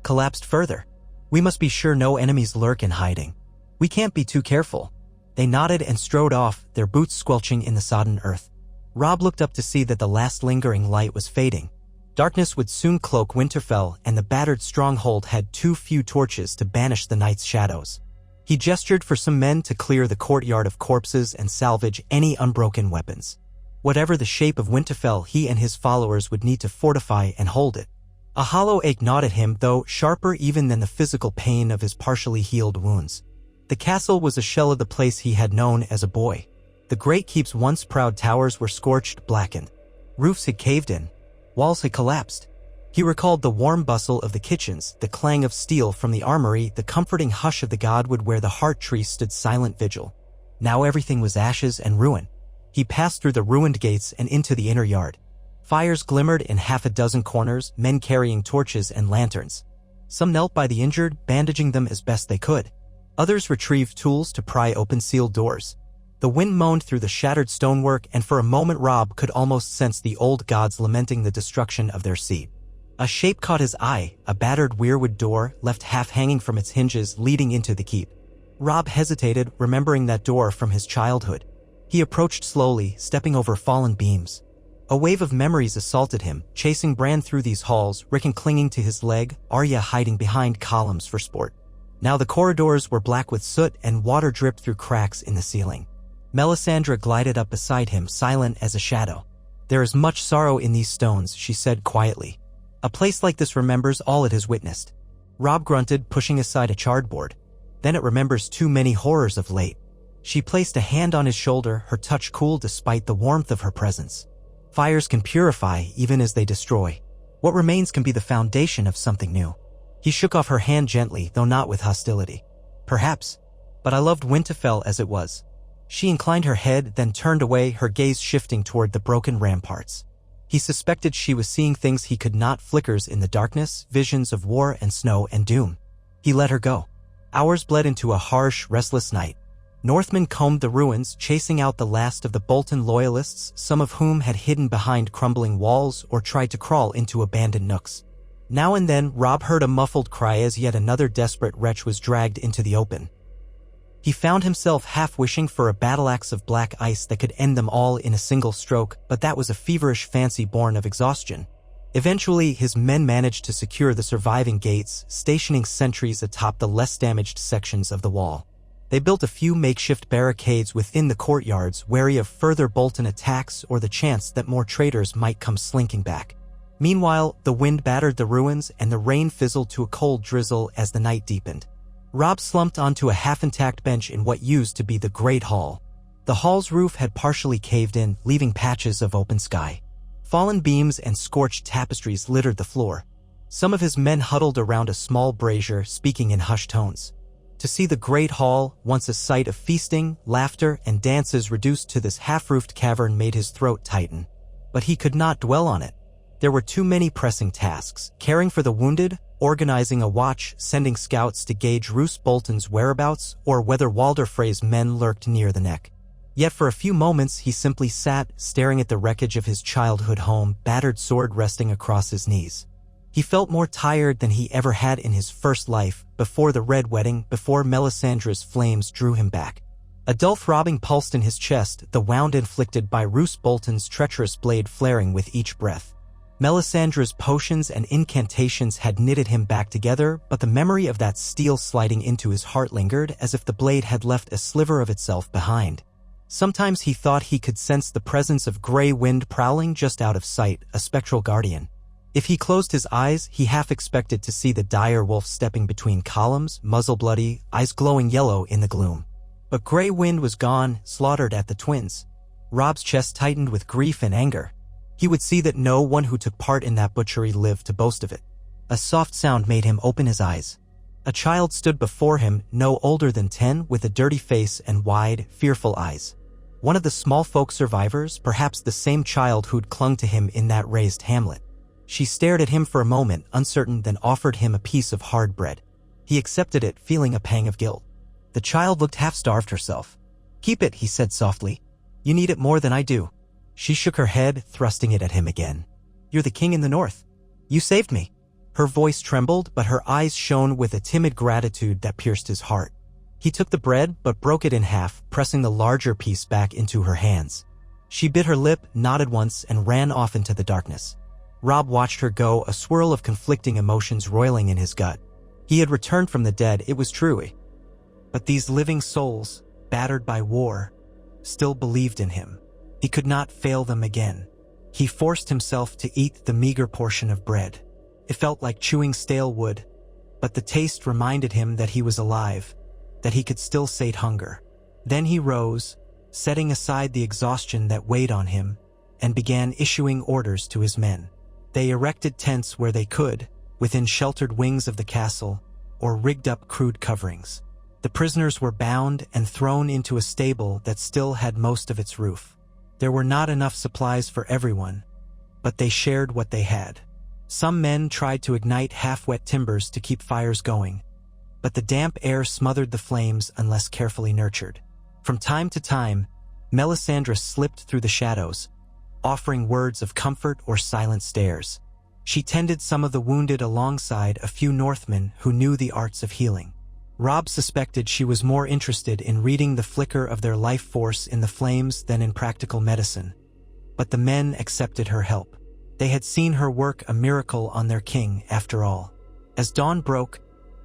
collapsed further. We must be sure no enemies lurk in hiding. We can't be too careful." They nodded and strode off, their boots squelching in the sodden earth. Robb looked up to see that the last lingering light was fading. Darkness would soon cloak Winterfell, and the battered stronghold had too few torches to banish the night's shadows. He gestured for some men to clear the courtyard of corpses and salvage any unbroken weapons. Whatever the shape of Winterfell, he and his followers would need to fortify and hold it. A hollow ache gnawed at him, though sharper even than the physical pain of his partially healed wounds. The castle was a shell of the place he had known as a boy. The great keep's once proud towers were scorched, blackened. Roofs had caved in. Walls had collapsed. He recalled the warm bustle of the kitchens, the clang of steel from the armory, the comforting hush of the Godwood where the heart tree stood silent vigil. Now everything was ashes and ruin. He passed through the ruined gates and into the inner yard. Fires glimmered in half a dozen corners, men carrying torches and lanterns. Some knelt by the injured, bandaging them as best they could. Others retrieved tools to pry open sealed doors. The wind moaned through the shattered stonework, and for a moment Robb could almost sense the old gods lamenting the destruction of their seat. A shape caught his eye, a battered weirwood door, left half-hanging from its hinges, leading into the keep. Robb hesitated, remembering that door from his childhood. He approached slowly, stepping over fallen beams. A wave of memories assaulted him, chasing Bran through these halls, Rickon clinging to his leg, Arya hiding behind columns for sport. Now the corridors were black with soot and water dripped through cracks in the ceiling. Melisandre glided up beside him, silent as a shadow. "There is much sorrow in these stones," she said quietly. "A place like this remembers all it has witnessed." Robb grunted, pushing aside a charred board. "Then it remembers too many horrors of late." She placed a hand on his shoulder, her touch cool despite the warmth of her presence. "Fires can purify even as they destroy. What remains can be the foundation of something new." He shook off her hand gently, though not with hostility. "Perhaps. But I loved Winterfell as it was." She inclined her head, then turned away, her gaze shifting toward the broken ramparts. He suspected she was seeing things he could not, flickers in the darkness, visions of war and snow and doom. He let her go. Hours bled into a harsh, restless night. Northmen combed the ruins, chasing out the last of the Bolton loyalists, some of whom had hidden behind crumbling walls or tried to crawl into abandoned nooks. Now and then, Robb heard a muffled cry as yet another desperate wretch was dragged into the open. He found himself half wishing for a battle-axe of black ice that could end them all in a single stroke, but that was a feverish fancy born of exhaustion. Eventually, his men managed to secure the surviving gates, stationing sentries atop the less damaged sections of the wall. They built a few makeshift barricades within the courtyards, wary of further Bolton attacks or the chance that more traitors might come slinking back. Meanwhile, the wind battered the ruins and the rain fizzled to a cold drizzle as the night deepened. Robb slumped onto a half-intact bench in what used to be the Great Hall. The hall's roof had partially caved in, leaving patches of open sky. Fallen beams and scorched tapestries littered the floor. Some of his men huddled around a small brazier, speaking in hushed tones. To see the Great Hall, once a site of feasting, laughter, and dances reduced to this half-roofed cavern, made his throat tighten. But he could not dwell on it. There were too many pressing tasks: caring for the wounded, organizing a watch, sending scouts to gauge Roose Bolton's whereabouts, or whether Walder Frey's men lurked near the neck. Yet for a few moments he simply sat, staring at the wreckage of his childhood home, battered sword resting across his knees. He felt more tired than he ever had in his first life, before the Red Wedding, before Melisandre's flames drew him back. A dull throbbing pulsed in his chest, the wound inflicted by Roose Bolton's treacherous blade flaring with each breath. Melisandre's potions and incantations had knitted him back together, but the memory of that steel sliding into his heart lingered, as if the blade had left a sliver of itself behind. Sometimes he thought he could sense the presence of gray wind prowling just out of sight, a spectral guardian. If he closed his eyes, he half expected to see the dire wolf stepping between columns, muzzle bloody, eyes glowing yellow in the gloom. But gray wind was gone, slaughtered at the twins. Robb's chest tightened with grief and anger. He would see that no one who took part in that butchery lived to boast of it. A soft sound made him open his eyes. A child stood before him, no older than 10, with a dirty face and wide, fearful eyes. One of the small folk survivors, perhaps the same child who'd clung to him in that razed hamlet. She stared at him for a moment, uncertain, then offered him a piece of hard bread. He accepted it, feeling a pang of guilt. The child looked half-starved herself. "Keep it," he said softly. "You need it more than I do." She shook her head, thrusting it at him again. "You're the king in the north. You saved me." Her voice trembled, but her eyes shone with a timid gratitude that pierced his heart. He took the bread, but broke it in half, pressing the larger piece back into her hands. She bit her lip, nodded once, and ran off into the darkness. Robb watched her go, a swirl of conflicting emotions roiling in his gut. He had returned from the dead, it was true. But these living souls, battered by war, still believed in him. He could not fail them again. He forced himself to eat the meager portion of bread. It felt like chewing stale wood, but the taste reminded him that he was alive, that he could still sate hunger. Then he rose, setting aside the exhaustion that weighed on him, and began issuing orders to his men. They erected tents where they could, within sheltered wings of the castle, or rigged up crude coverings. The prisoners were bound and thrown into a stable that still had most of its roof. There were not enough supplies for everyone, but they shared what they had. Some men tried to ignite half-wet timbers to keep fires going, but the damp air smothered the flames unless carefully nurtured. From time to time, Melisandre slipped through the shadows, offering words of comfort or silent stares. She tended some of the wounded alongside a few Northmen who knew the arts of healing. Robb suspected she was more interested in reading the flicker of their life force in the flames than in practical medicine. But the men accepted her help. They had seen her work a miracle on their king, after all. As dawn broke,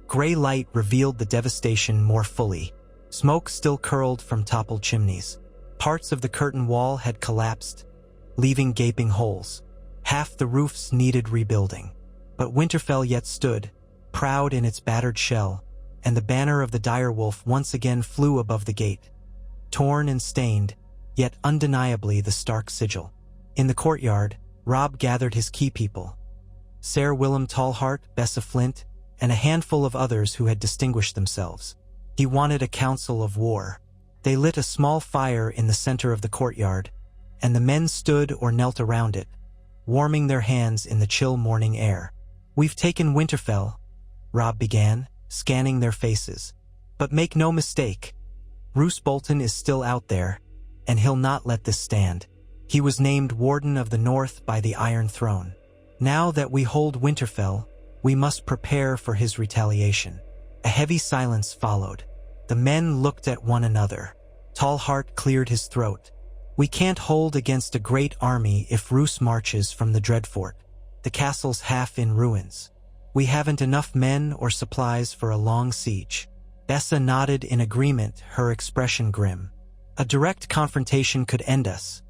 gray light revealed the devastation more fully. Smoke still curled from toppled chimneys. Parts of the curtain wall had collapsed, leaving gaping holes. Half the roofs needed rebuilding. But Winterfell yet stood, proud in its battered shell, and the banner of the direwolf once again flew above the gate. Torn and stained, yet undeniably the stark sigil. In the courtyard, Robb gathered his key people. Ser Willem Tallheart, Bessa Flint, and a handful of others who had distinguished themselves. He wanted a council of war. They lit a small fire in the center of the courtyard, and the men stood or knelt around it, warming their hands in the chill morning air. "We've taken Winterfell," Robb began, scanning their faces. "But make no mistake, Roose Bolton is still out there, and he'll not let this stand. He was named Warden of the North by the Iron Throne. Now that we hold Winterfell, we must prepare for his retaliation." A heavy silence followed. The men looked at one another. Tallheart cleared his throat. "We can't hold against a great army if Roose marches from the Dreadfort. The castle's half in ruins. We haven't enough men or supplies for a long siege." Bessa nodded in agreement, her expression grim. "A direct confrontation could end us.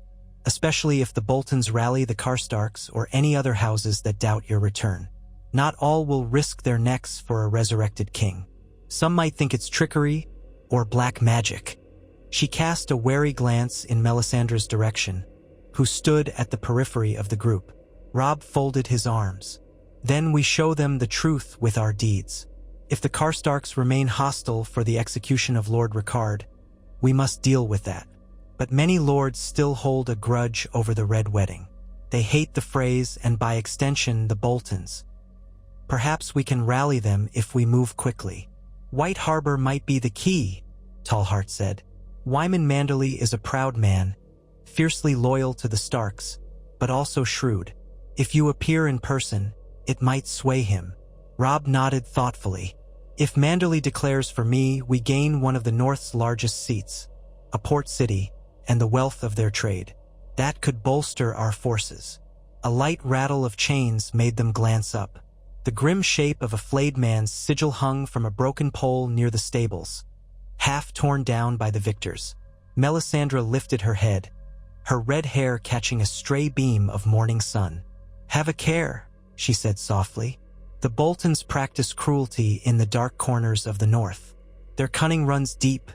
especially if the Boltons rally the Karstarks or any other houses that doubt your return. Not all will risk their necks for a resurrected king. Some might think it's trickery or black magic. She cast a wary glance in Melisandre's direction, who stood at the periphery of the group. Robb folded his arms. Then we show them the truth with our deeds. If the Karstarks remain hostile for the execution of Lord Rickard, we must deal with that. But many lords still hold a grudge over the Red Wedding. They hate the Freys and by extension the Boltons. Perhaps we can rally them if we move quickly. White Harbor might be the key, Tallheart said. Wyman Manderly is a proud man, fiercely loyal to the Starks, but also shrewd. If you appear in person, it might sway him. Robb nodded thoughtfully. If Manderly declares for me, we gain one of the North's largest seats, a port city, and the wealth of their trade. That could bolster our forces. A light rattle of chains made them glance up. The grim shape of a flayed man's sigil hung from a broken pole near the stables, half torn down by the victors. Melisandre lifted her head, her red hair catching a stray beam of morning sun. "Have a care," she said softly. "The Boltons practice cruelty in the dark corners of the North. Their cunning runs deep,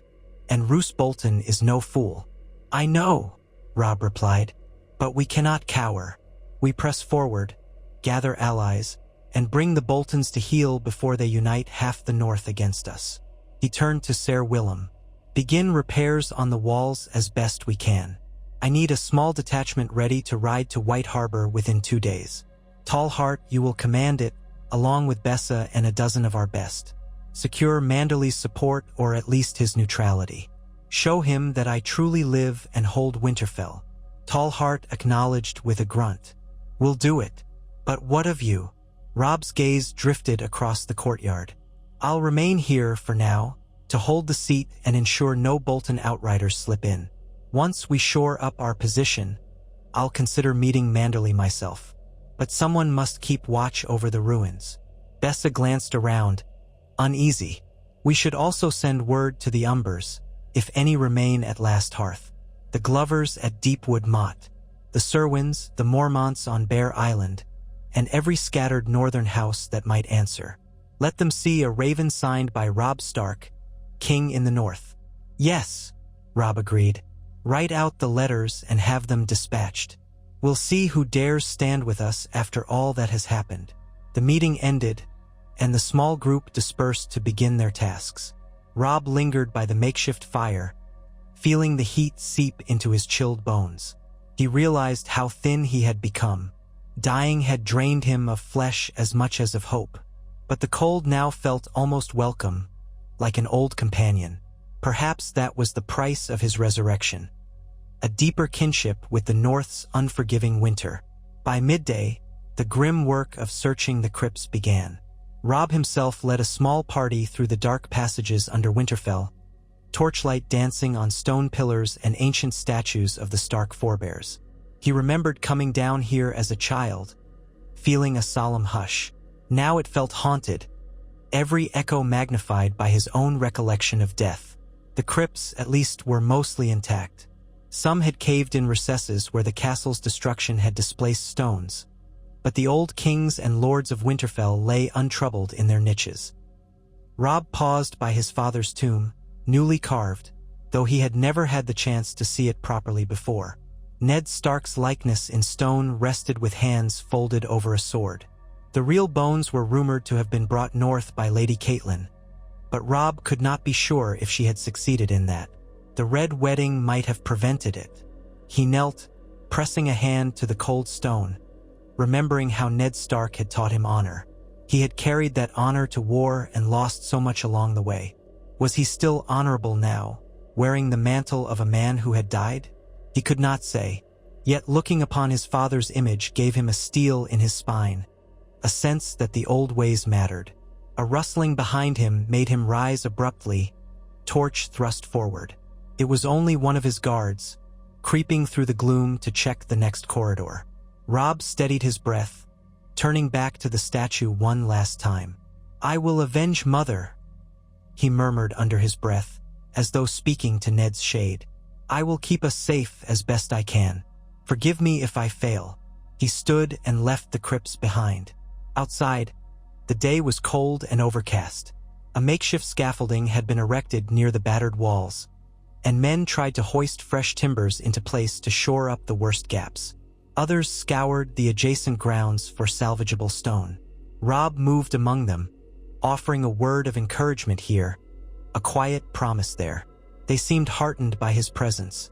and Roose Bolton is no fool." "I know," Robb replied, "but we cannot cower. We press forward, gather allies, and bring the Boltons to heel before they unite half the North against us." He turned to Ser Willem. "Begin repairs on the walls as best we can. I need a small detachment ready to ride to White Harbor within 2 days. Tallheart, you will command it, along with Bessa and a dozen of our best. Secure Manderly's support or at least his neutrality. Show him that I truly live and hold Winterfell." Tallheart acknowledged with a grunt. "We'll do it. But what of you?" Robb's gaze drifted across the courtyard. "I'll remain here for now, to hold the seat and ensure no Bolton outriders slip in. Once we shore up our position, I'll consider meeting Manderly myself. But someone must keep watch over the ruins." Bessa glanced around, uneasy. "We should also send word to the Umbers, if any remain at Last Hearth. The Glovers at Deepwood Motte, the Serwins, the Mormonts on Bear Island, and every scattered northern house that might answer. Let them see a raven signed by Robb Stark, King in the North." "Yes," Robb agreed. "Write out the letters and have them dispatched. We'll see who dares stand with us after all that has happened." The meeting ended, and the small group dispersed to begin their tasks. Robb lingered by the makeshift fire, feeling the heat seep into his chilled bones. He realized how thin he had become. Dying had drained him of flesh as much as of hope. But the cold now felt almost welcome, like an old companion. Perhaps that was the price of his resurrection. A deeper kinship with the North's unforgiving winter. By midday, the grim work of searching the crypts began. Robb himself led a small party through the dark passages under Winterfell, torchlight dancing on stone pillars and ancient statues of the Stark forebears. He remembered coming down here as a child, feeling a solemn hush. Now it felt haunted, every echo magnified by his own recollection of death. The crypts, at least, were mostly intact. Some had caved in recesses where the castle's destruction had displaced stones, but the old kings and lords of Winterfell lay untroubled in their niches. Robb paused by his father's tomb, newly carved, though he had never had the chance to see it properly before. Ned Stark's likeness in stone rested with hands folded over a sword. The real bones were rumored to have been brought north by Lady Catelyn, but Robb could not be sure if she had succeeded in that. The Red Wedding might have prevented it. He knelt, pressing a hand to the cold stone, remembering how Ned Stark had taught him honor. He had carried that honor to war and lost so much along the way. Was he still honorable now, wearing the mantle of a man who had died? He could not say, yet looking upon his father's image gave him a steel in his spine, a sense that the old ways mattered. A rustling behind him made him rise abruptly, torch thrust forward. It was only one of his guards, creeping through the gloom to check the next corridor. Robb steadied his breath, turning back to the statue one last time. "I will avenge Mother," he murmured under his breath, as though speaking to Ned's shade. "I will keep us safe as best I can. Forgive me if I fail." He stood and left the crypts behind. Outside, the day was cold and overcast. A makeshift scaffolding had been erected near the battered walls, and men tried to hoist fresh timbers into place to shore up the worst gaps. Others scoured the adjacent grounds for salvageable stone. Robb moved among them, offering a word of encouragement here, a quiet promise there. They seemed heartened by his presence,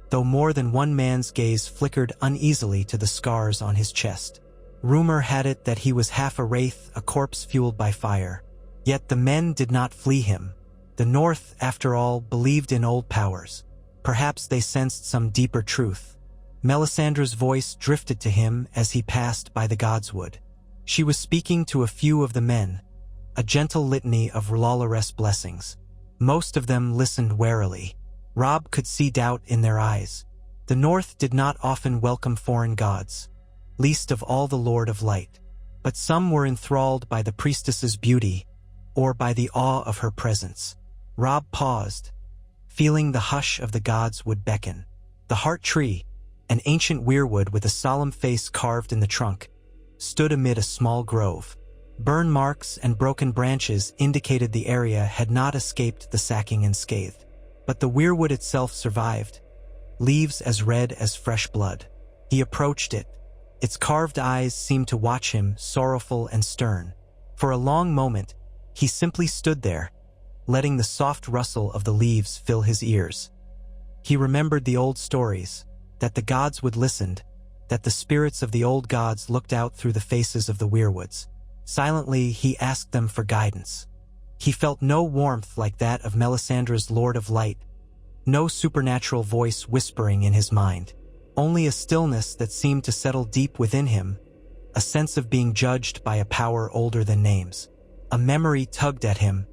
though more than one man's gaze flickered uneasily to the scars on his chest. Rumor had it that he was half a wraith, a corpse fueled by fire. Yet the men did not flee him. The North, after all, believed in old powers. Perhaps they sensed some deeper truth. Melisandre's voice drifted to him as he passed by the Godswood. She was speaking to a few of the men, a gentle litany of Loyalties blessings. Most of them listened warily. Robb could see doubt in their eyes. The North did not often welcome foreign gods, least of all the Lord of Light. But some were enthralled by the priestess's beauty, or by the awe of her presence. Robb paused, feeling the hush of the gods would beckon. The heart tree, an ancient weirwood with a solemn face carved in the trunk, stood amid a small grove. Burn marks and broken branches indicated the area had not escaped the sacking unscathed. But the weirwood itself survived, leaves as red as fresh blood. He approached it. Its carved eyes seemed to watch him, sorrowful and stern. For a long moment, he simply stood there, letting the soft rustle of the leaves fill his ears. He remembered the old stories, that the gods would listen, that the spirits of the old gods looked out through the faces of the weirwoods. Silently, he asked them for guidance. He felt no warmth like that of Melisandre's Lord of Light, no supernatural voice whispering in his mind, only a stillness that seemed to settle deep within him, a sense of being judged by a power older than names. A memory tugged at him.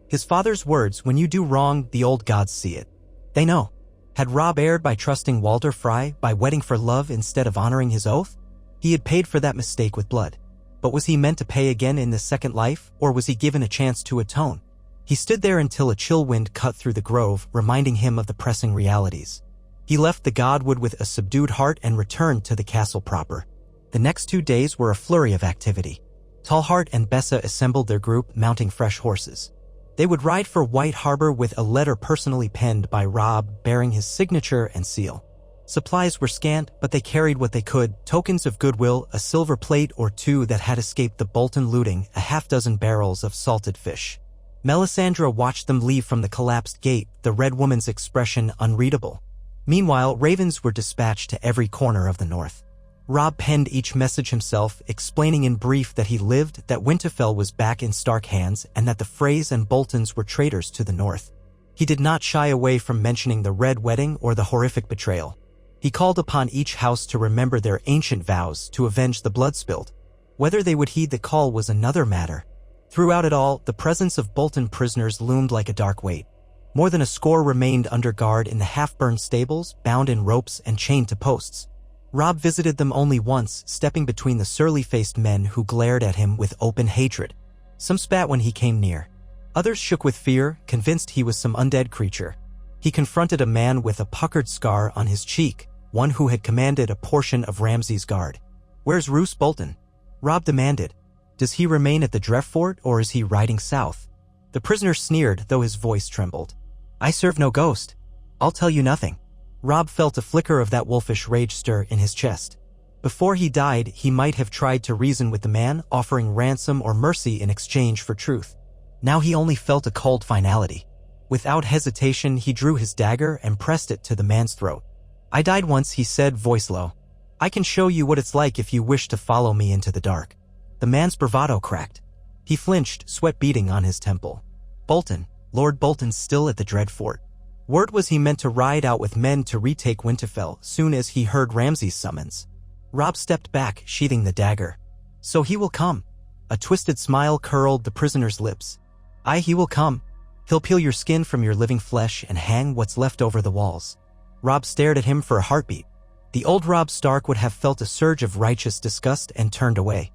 His father's words, "When you do wrong, the old gods see it. They know." Had Robb erred by trusting Walder Frey, by wedding for love instead of honoring his oath? He had paid for that mistake with blood. But was he meant to pay again in this second life, or was he given a chance to atone? He stood there until a chill wind cut through the grove, reminding him of the pressing realities. He left the Godwood with a subdued heart and returned to the castle proper. The next 2 days were a flurry of activity. Tallheart and Bessa assembled their group, mounting fresh horses. They would ride for White Harbor with a letter personally penned by Robb bearing his signature and seal. Supplies were scant, but they carried what they could, tokens of goodwill, a silver plate or two that had escaped the Bolton looting, a half-dozen barrels of salted fish. Melisandre watched them leave from the collapsed gate, the Red Woman's expression unreadable. Meanwhile, ravens were dispatched to every corner of the North. Robb penned each message himself, explaining in brief that he lived, that Winterfell was back in Stark hands, and that the Freys and Boltons were traitors to the North. He did not shy away from mentioning the Red Wedding or the horrific betrayal. He called upon each house to remember their ancient vows, to avenge the blood spilled. Whether they would heed the call was another matter. Throughout it all, the presence of Bolton prisoners loomed like a dark weight. More than a score remained under guard in the half-burned stables, bound in ropes and chained to posts. Robb visited them only once, stepping between the surly-faced men who glared at him with open hatred. Some spat when he came near. Others shook with fear, convinced he was some undead creature. He confronted a man with a puckered scar on his cheek, one who had commanded a portion of Ramsay's guard. "Where's Roose Bolton?" Robb demanded. "Does he remain at the Dreffort, or is he riding south?" The prisoner sneered, though his voice trembled. "I serve no ghost. I'll tell you nothing." Robb felt a flicker of that wolfish rage stir in his chest. Before he died, he might have tried to reason with the man, offering ransom or mercy in exchange for truth. Now he only felt a cold finality. Without hesitation, he drew his dagger and pressed it to the man's throat. "I died once," he said, voice low. "I can show you what it's like if you wish to follow me into the dark." The man's bravado cracked. He flinched, sweat beading on his temple. Bolton, Lord Bolton, still at the Dread Fort. Word was he meant to ride out with men to retake Winterfell soon as he heard Ramsay's summons. Robb stepped back, sheathing the dagger. "So he will come." A twisted smile curled the prisoner's lips. "Aye, he will come. He'll peel your skin from your living flesh and hang what's left over the walls." Robb stared at him for a heartbeat. The old Robb Stark would have felt a surge of righteous disgust and turned away.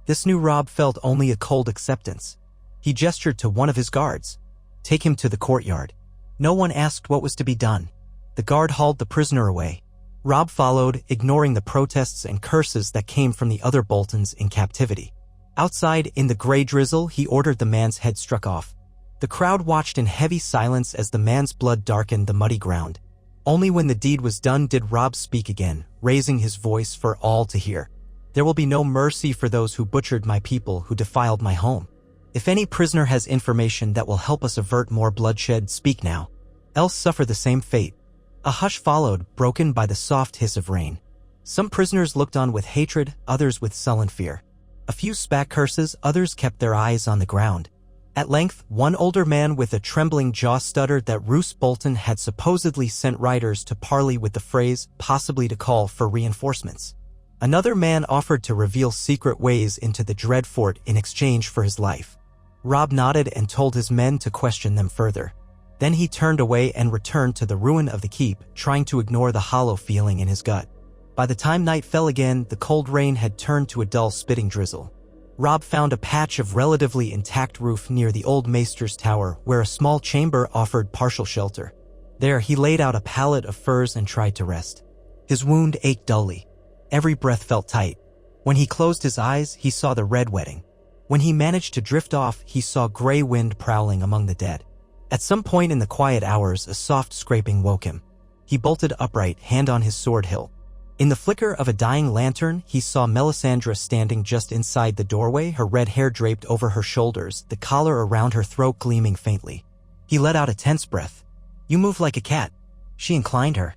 This new Robb felt only a cold acceptance. He gestured to one of his guards. "Take him to the courtyard." No one asked what was to be done. The guard hauled the prisoner away. Robb followed, ignoring the protests and curses that came from the other Boltons in captivity. Outside, in the gray drizzle, he ordered the man's head struck off. The crowd watched in heavy silence as the man's blood darkened the muddy ground. Only when the deed was done did Robb speak again, raising his voice for all to hear. There will be no mercy for those who butchered my people, who defiled my home. If any prisoner has information that will help us avert more bloodshed, speak now. Else suffer the same fate. A hush followed, broken by the soft hiss of rain. Some prisoners looked on with hatred, others with sullen fear. A few spat curses, others kept their eyes on the ground. At length, one older man with a trembling jaw stuttered that Roose Bolton had supposedly sent riders to parley with the phrase, possibly to call for reinforcements. Another man offered to reveal secret ways into the dread fort in exchange for his life. Robb nodded and told his men to question them further. Then he turned away and returned to the ruin of the keep, trying to ignore the hollow feeling in his gut. By the time night fell again, the cold rain had turned to a dull spitting drizzle. Robb found a patch of relatively intact roof near the old maester's tower, where a small chamber offered partial shelter. There he laid out a pallet of furs and tried to rest. His wound ached dully. Every breath felt tight. When he closed his eyes, he saw the red wedding. When he managed to drift off, he saw gray wind prowling among the dead. At some point in the quiet hours, a soft scraping woke him. He bolted upright, hand on his sword hilt. In the flicker of a dying lantern, he saw Melisandre standing just inside the doorway, her red hair draped over her shoulders, the collar around her throat gleaming faintly. He let out a tense breath. "You move like a cat." She inclined her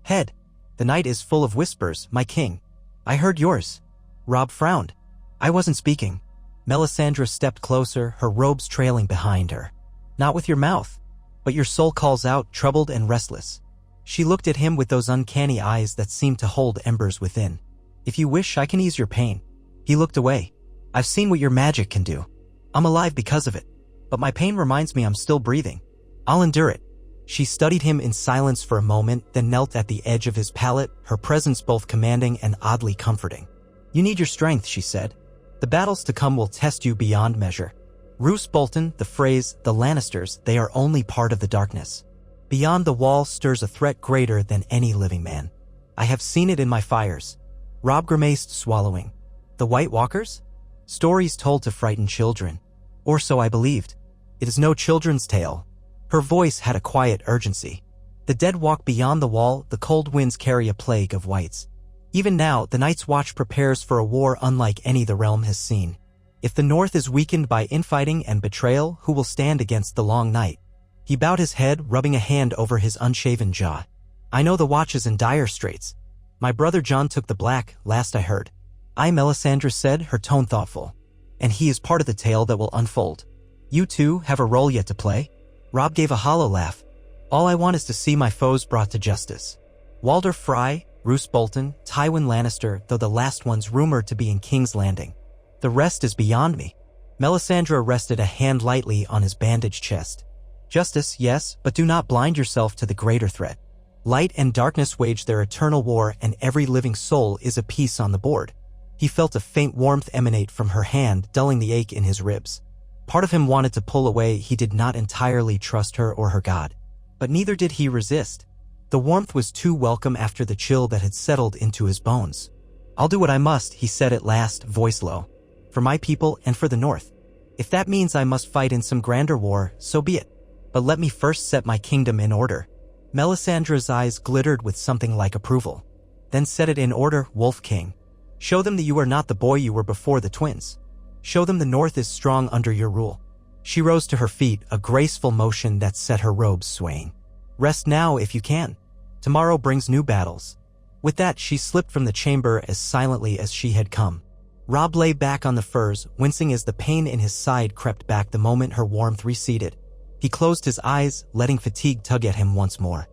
head. "The night is full of whispers, my king. I heard yours." Robb frowned. "I wasn't speaking." Melisandre stepped closer, her robes trailing behind her. "Not with your mouth. But your soul calls out, troubled and restless." She looked at him with those uncanny eyes that seemed to hold embers within. "If you wish, I can ease your pain." He looked away. "I've seen what your magic can do. I'm alive because of it. But my pain reminds me I'm still breathing. I'll endure it." She studied him in silence for a moment, then knelt at the edge of his pallet, her presence both commanding and oddly comforting. "You need your strength," she said. "The battles to come will test you beyond measure. Roose Bolton, the phrase, the Lannisters, they are only part of the darkness. Beyond the wall stirs a threat greater than any living man. I have seen it in my fires." Robb grimaced, swallowing. "The White Walkers? Stories told to frighten children. Or so I believed. It is no children's tale." Her voice had a quiet urgency. "The dead walk beyond the wall, the cold winds carry a plague of whites. Even now, the Night's Watch prepares for a war unlike any the realm has seen. If the North is weakened by infighting and betrayal, who will stand against the long night?" He bowed his head, rubbing a hand over his unshaven jaw. "I know the Watch is in dire straits. My brother John took the Black, last I heard." Melisandre said, her tone thoughtful. "And he is part of the tale that will unfold. You too have a role yet to play." Robb gave a hollow laugh. "All I want is to see my foes brought to justice. Walder Frey, Roose Bolton, Tywin Lannister, though the last one's rumored to be in King's Landing. The rest is beyond me." Melisandre rested a hand lightly on his bandaged chest. "Justice, yes, but do not blind yourself to the greater threat. Light and darkness wage their eternal war, and every living soul is a piece on the board." He felt a faint warmth emanate from her hand, dulling the ache in his ribs. Part of him wanted to pull away. He did not entirely trust her or her god. But neither did he resist. The warmth was too welcome after the chill that had settled into his bones. "I'll do what I must," he said at last, voice low. "For my people and for the North. If that means I must fight in some grander war, so be it. But let me first set my kingdom in order." Melisandre's eyes glittered with something like approval. "Then set it in order, Wolf King. Show them that you are not the boy you were before the twins. Show them the North is strong under your rule." She rose to her feet, a graceful motion that set her robes swaying. "Rest now if you can. Tomorrow brings new battles." With that, she slipped from the chamber as silently as she had come. Robb lay back on the furs, wincing as the pain in his side crept back the moment her warmth receded. He closed his eyes, letting fatigue tug at him once more.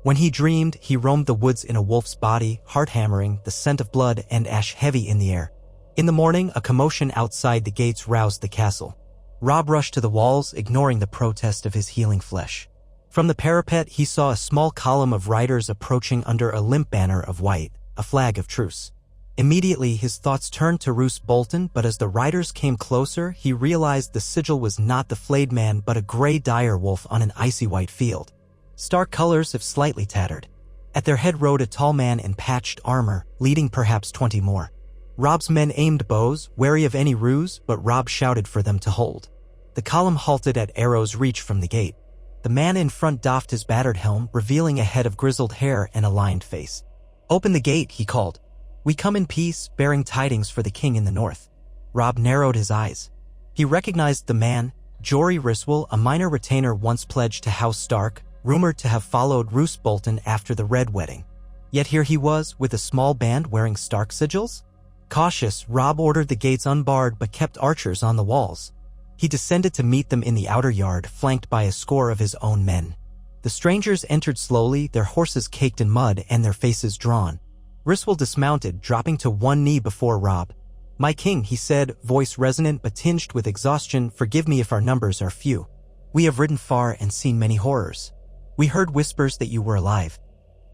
When he dreamed, he roamed the woods in a wolf's body, heart hammering, the scent of blood and ash heavy in the air. In the morning, a commotion outside the gates roused the castle. Robb rushed to the walls, ignoring the protest of his healing flesh. From the parapet, he saw a small column of riders approaching under a limp banner of white, a flag of truce. Immediately, his thoughts turned to Roose Bolton, but as the riders came closer, he realized the sigil was not the flayed man but a gray dire wolf on an icy white field. Stark colors, if slightly tattered. At their head rode a tall man in patched armor, leading perhaps 20 more. Robb's men aimed bows, wary of any ruse, but Robb shouted for them to hold. The column halted at arrow's reach from the gate. The man in front doffed his battered helm, revealing a head of grizzled hair and a lined face. "Open the gate," he called. "We come in peace, bearing tidings for the king in the north." Robb narrowed his eyes. He recognized the man, Jory Ryswell, a minor retainer once pledged to House Stark, rumored to have followed Roose Bolton after the Red Wedding. Yet here he was, with a small band wearing Stark sigils? Cautious, Robb ordered the gates unbarred but kept archers on the walls. He descended to meet them in the outer yard, flanked by a score of his own men. The strangers entered slowly, their horses caked in mud and their faces drawn. Ryswell dismounted, dropping to one knee before Robb. "My king," he said, voice resonant but tinged with exhaustion, "forgive me if our numbers are few. We have ridden far and seen many horrors. We heard whispers that you were alive.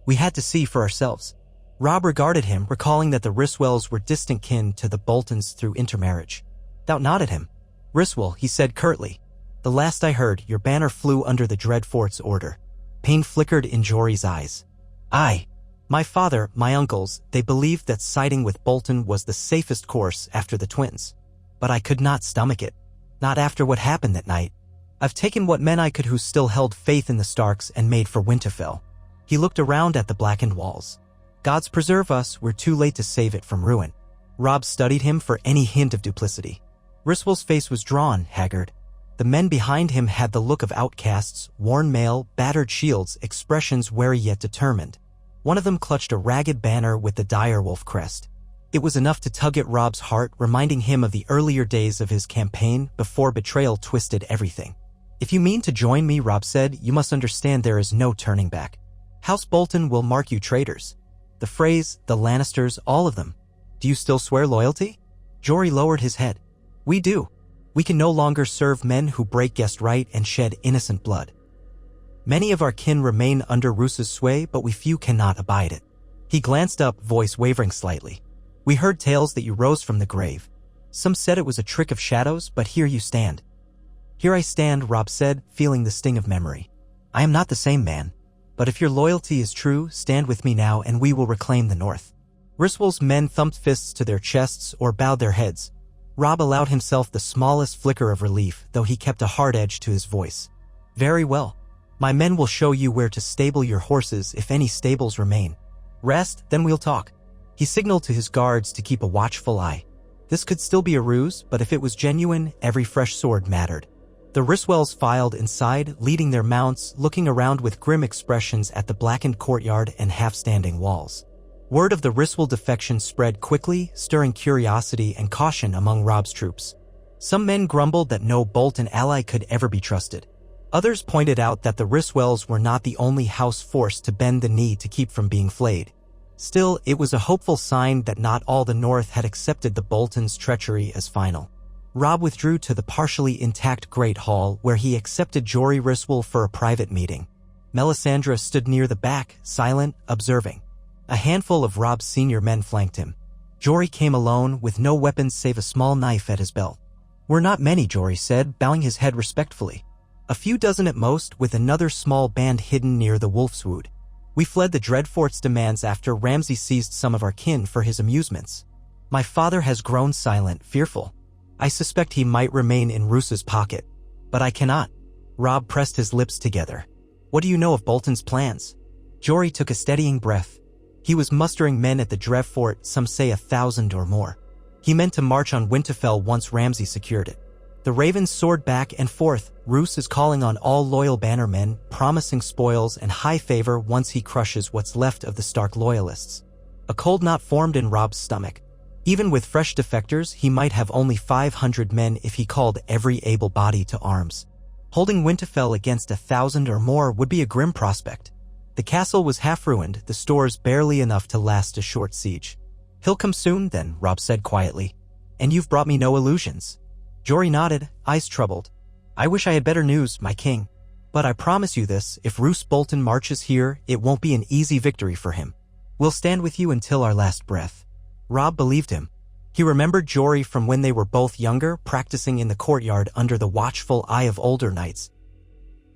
We had to see for ourselves." Robb regarded him, recalling that the Ryswells were distant kin to the Boltons through intermarriage. Thou nodded him. "Ryswell," he said curtly. "The last I heard, your banner flew under the Dreadfort's order." Pain flickered in Jory's eyes. "Aye. My father, my uncles, they believed that siding with Bolton was the safest course after the twins. But I could not stomach it. Not after what happened that night. I've taken what men I could who still held faith in the Starks and made for Winterfell." He looked around at the blackened walls. "Gods preserve us, we're too late to save it from ruin." Robb studied him for any hint of duplicity. Ryswell's face was drawn, haggard. The men behind him had the look of outcasts, worn mail, battered shields, expressions wary yet determined. One of them clutched a ragged banner with the direwolf crest. It was enough to tug at Robb's heart, reminding him of the earlier days of his campaign before betrayal twisted everything. "If you mean to join me," Robb said, "you must understand there is no turning back. House Bolton will mark you traitors. The Freys, the Lannisters, all of them. Do you still swear loyalty?" Jory lowered his head. "We do. We can no longer serve men who break guest right and shed innocent blood. Many of our kin remain under Roose's sway, but we few cannot abide it." He glanced up, voice wavering slightly. "We heard tales that you rose from the grave. Some said it was a trick of shadows, but here you stand." "Here I stand," Robb said, feeling the sting of memory. "I am not the same man. But if your loyalty is true, stand with me now and we will reclaim the north." Ryswell's men thumped fists to their chests or bowed their heads. Robb allowed himself the smallest flicker of relief, though he kept a hard edge to his voice. "Very well. My men will show you where to stable your horses if any stables remain. Rest, then we'll talk." He signaled to his guards to keep a watchful eye. This could still be a ruse, but if it was genuine, every fresh sword mattered. The Ryswells filed inside, leading their mounts, looking around with grim expressions at the blackened courtyard and half-standing walls. Word of the Ryswell defection spread quickly, stirring curiosity and caution among Robb's troops. Some men grumbled that no Bolton ally could ever be trusted. Others pointed out that the Ryswells were not the only house forced to bend the knee to keep from being flayed. Still, it was a hopeful sign that not all the North had accepted the Boltons' treachery as final. Robb withdrew to the partially intact Great Hall, where he accepted Jory Ryswell for a private meeting. Melisandre stood near the back, silent, observing. A handful of Robb's senior men flanked him. Jory came alone, with no weapons save a small knife at his belt. "We're not many," Jory said, bowing his head respectfully. "A few dozen at most, with another small band hidden near the Wolfswood. We fled the Dreadfort's demands after Ramsay seized some of our kin for his amusements. My father has grown silent, fearful. I suspect he might remain in Roose's pocket. But I cannot." Robb pressed his lips together. "What do you know of Bolton's plans?" Jory took a steadying breath. He was mustering men at the Dreadfort, some say 1,000 or more. He meant to march on Winterfell once Ramsay secured it. The ravens soared back and forth. Roose is calling on all loyal bannermen, promising spoils and high favor once he crushes what's left of the Stark loyalists. A cold knot formed in Robb's stomach. Even with fresh defectors, he might have only 500 men if he called every able body to arms. Holding Winterfell against 1,000 or more would be a grim prospect. The castle was half ruined, the stores barely enough to last a short siege. "He'll come soon, then," Robb said quietly. "And you've brought me no illusions." Jory nodded, eyes troubled. "I wish I had better news, my king. But I promise you this, if Roose Bolton marches here, it won't be an easy victory for him. We'll stand with you until our last breath." Robb believed him. He remembered Jory from when they were both younger, practicing in the courtyard under the watchful eye of older knights.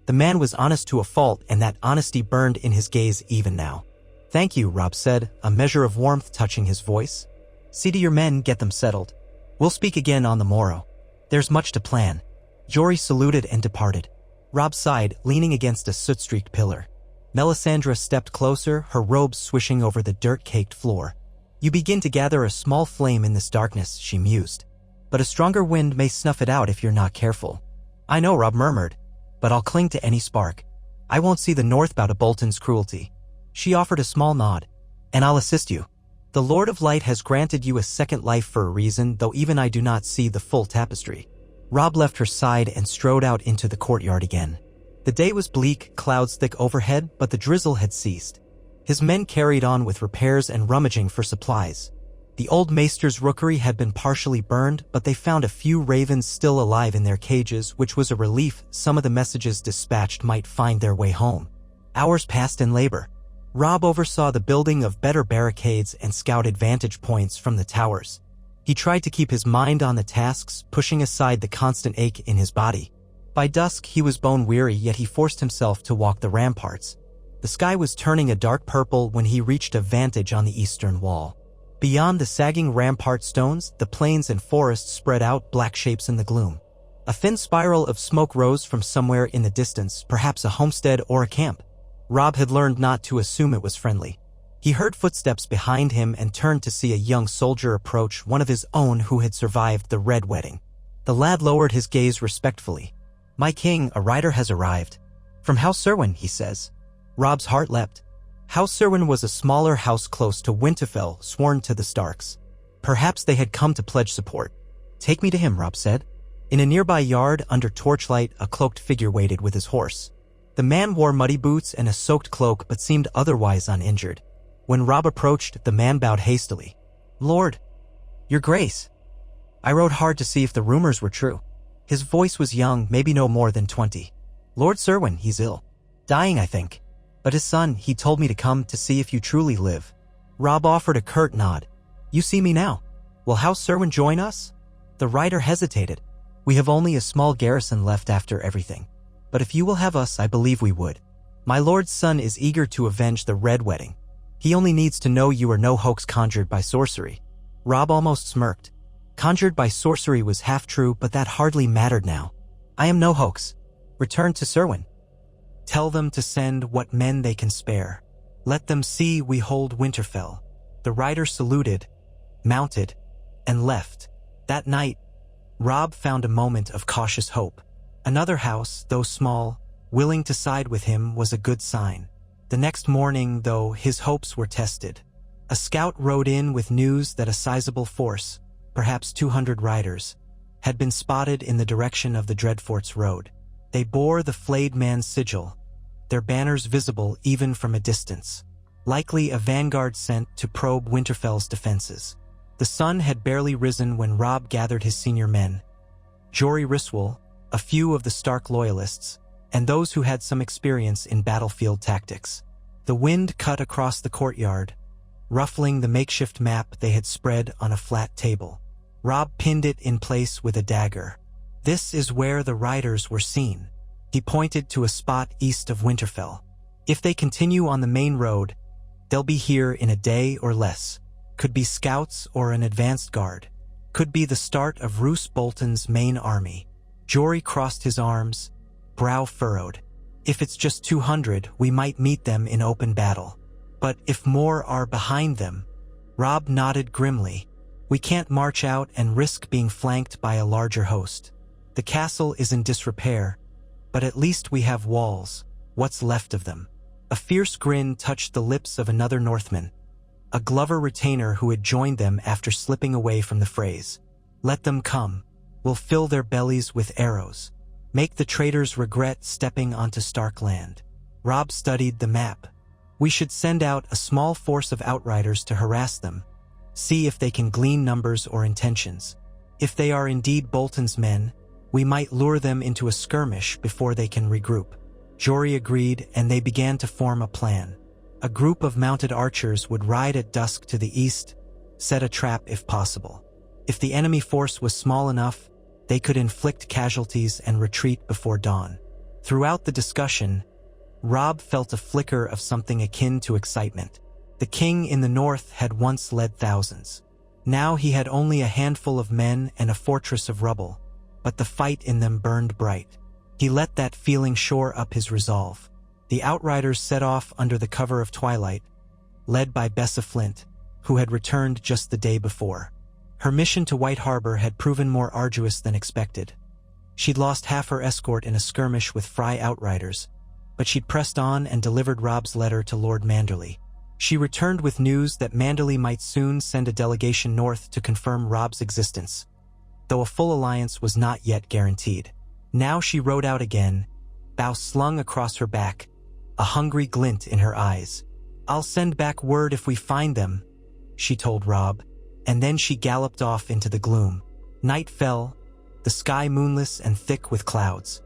The man was honest to a fault, and that honesty burned in his gaze even now. "Thank you," Robb said, a measure of warmth touching his voice. "See to your men, get them settled. We'll speak again on the morrow. There's much to plan." Jory saluted and departed. Robb sighed, leaning against a soot-streaked pillar. Melisandre stepped closer, her robes swishing over the dirt-caked floor. "You begin to gather a small flame in this darkness," she mused. "But a stronger wind may snuff it out if you're not careful." "I know," Robb murmured, "but I'll cling to any spark. I won't see the North bow to Bolton's cruelty." She offered a small nod. "And I'll assist you. The Lord of Light has granted you a second life for a reason, though even I do not see the full tapestry." Robb left her side and strode out into the courtyard again. The day was bleak, clouds thick overhead, but the drizzle had ceased. His men carried on with repairs and rummaging for supplies. The old maester's rookery had been partially burned, but they found a few ravens still alive in their cages, which was a relief. Some of the messages dispatched might find their way home. Hours passed in labor. Robb oversaw the building of better barricades and scouted vantage points from the towers. He tried to keep his mind on the tasks, pushing aside the constant ache in his body. By dusk, he was bone-weary, yet he forced himself to walk the ramparts. The sky was turning a dark purple when he reached a vantage on the eastern wall. Beyond the sagging rampart stones, the plains and forests spread out, black shapes in the gloom. A thin spiral of smoke rose from somewhere in the distance, perhaps a homestead or a camp. Robb had learned not to assume it was friendly. He heard footsteps behind him and turned to see a young soldier approach, one of his own who had survived the Red Wedding. The lad lowered his gaze respectfully. "My king, a rider has arrived. From House Serwyn," he says. Robb's heart leapt. House Serwyn was a smaller house close to Winterfell, sworn to the Starks. Perhaps they had come to pledge support. "Take me to him," Robb said. In a nearby yard, under torchlight, a cloaked figure waited with his horse. The man wore muddy boots and a soaked cloak but seemed otherwise uninjured. When Robb approached, the man bowed hastily. "Lord, your grace. I rode hard to see if the rumors were true." His voice was young, maybe no more than 20. "Lord Serwyn, he's ill. Dying, I think. But his son, he told me to come to see if you truly live." Robb offered a curt nod. "You see me now. Will House Serwyn join us?" The rider hesitated. "We have only a small garrison left after everything. But if you will have us, I believe we would. My lord's son is eager to avenge the Red Wedding. He only needs to know you are no hoax conjured by sorcery." Robb almost smirked. Conjured by sorcery was half true, but that hardly mattered now. "I am no hoax. Return to Serwyn. Tell them to send what men they can spare. Let them see we hold Winterfell." The rider saluted, mounted, and left. That night, Robb found a moment of cautious hope. Another house, though small, willing to side with him was a good sign. The next morning, though, his hopes were tested. A scout rode in with news that a sizable force, perhaps 200 riders, had been spotted in the direction of the Dreadfort's road. They bore the flayed man's sigil, their banners visible even from a distance. Likely a vanguard sent to probe Winterfell's defenses. The sun had barely risen when Robb gathered his senior men. Jory Ryswell, a few of the Stark loyalists, and those who had some experience in battlefield tactics. The wind cut across the courtyard, ruffling the makeshift map they had spread on a flat table. Robb pinned it in place with a dagger. "This is where the riders were seen." He pointed to a spot east of Winterfell. "If they continue on the main road, they'll be here in a day or less. Could be scouts or an advanced guard. Could be the start of Roose Bolton's main army." Jory crossed his arms, brow furrowed. "If it's just 200, we might meet them in open battle. But if more are behind them..." Robb nodded grimly. "We can't march out and risk being flanked by a larger host. The castle is in disrepair, but at least we have walls, what's left of them." A fierce grin touched the lips of another Northman, a Glover retainer who had joined them after slipping away from the frays. "Let them come. We'll fill their bellies with arrows. Make the traitors regret stepping onto Stark land." Robb studied the map. "We should send out a small force of outriders to harass them. See if they can glean numbers or intentions. If they are indeed Bolton's men, we might lure them into a skirmish before they can regroup." Jory agreed, and they began to form a plan. A group of mounted archers would ride at dusk to the east, set a trap if possible. If the enemy force was small enough, they could inflict casualties and retreat before dawn. Throughout the discussion, Robb felt a flicker of something akin to excitement. The king in the north had once led thousands. Now he had only a handful of men and a fortress of rubble, but the fight in them burned bright. He let that feeling shore up his resolve. The outriders set off under the cover of twilight, led by Bessa Flint, who had returned just the day before. Her mission to White Harbor had proven more arduous than expected. She'd lost half her escort in a skirmish with Frye outriders, but she'd pressed on and delivered Robb's letter to Lord Manderley. She returned with news that Manderley might soon send a delegation north to confirm Robb's existence, though a full alliance was not yet guaranteed. Now she rode out again, bow slung across her back, a hungry glint in her eyes. "I'll send back word if we find them," she told Robb, and then she galloped off into the gloom. Night fell, the sky moonless and thick with clouds.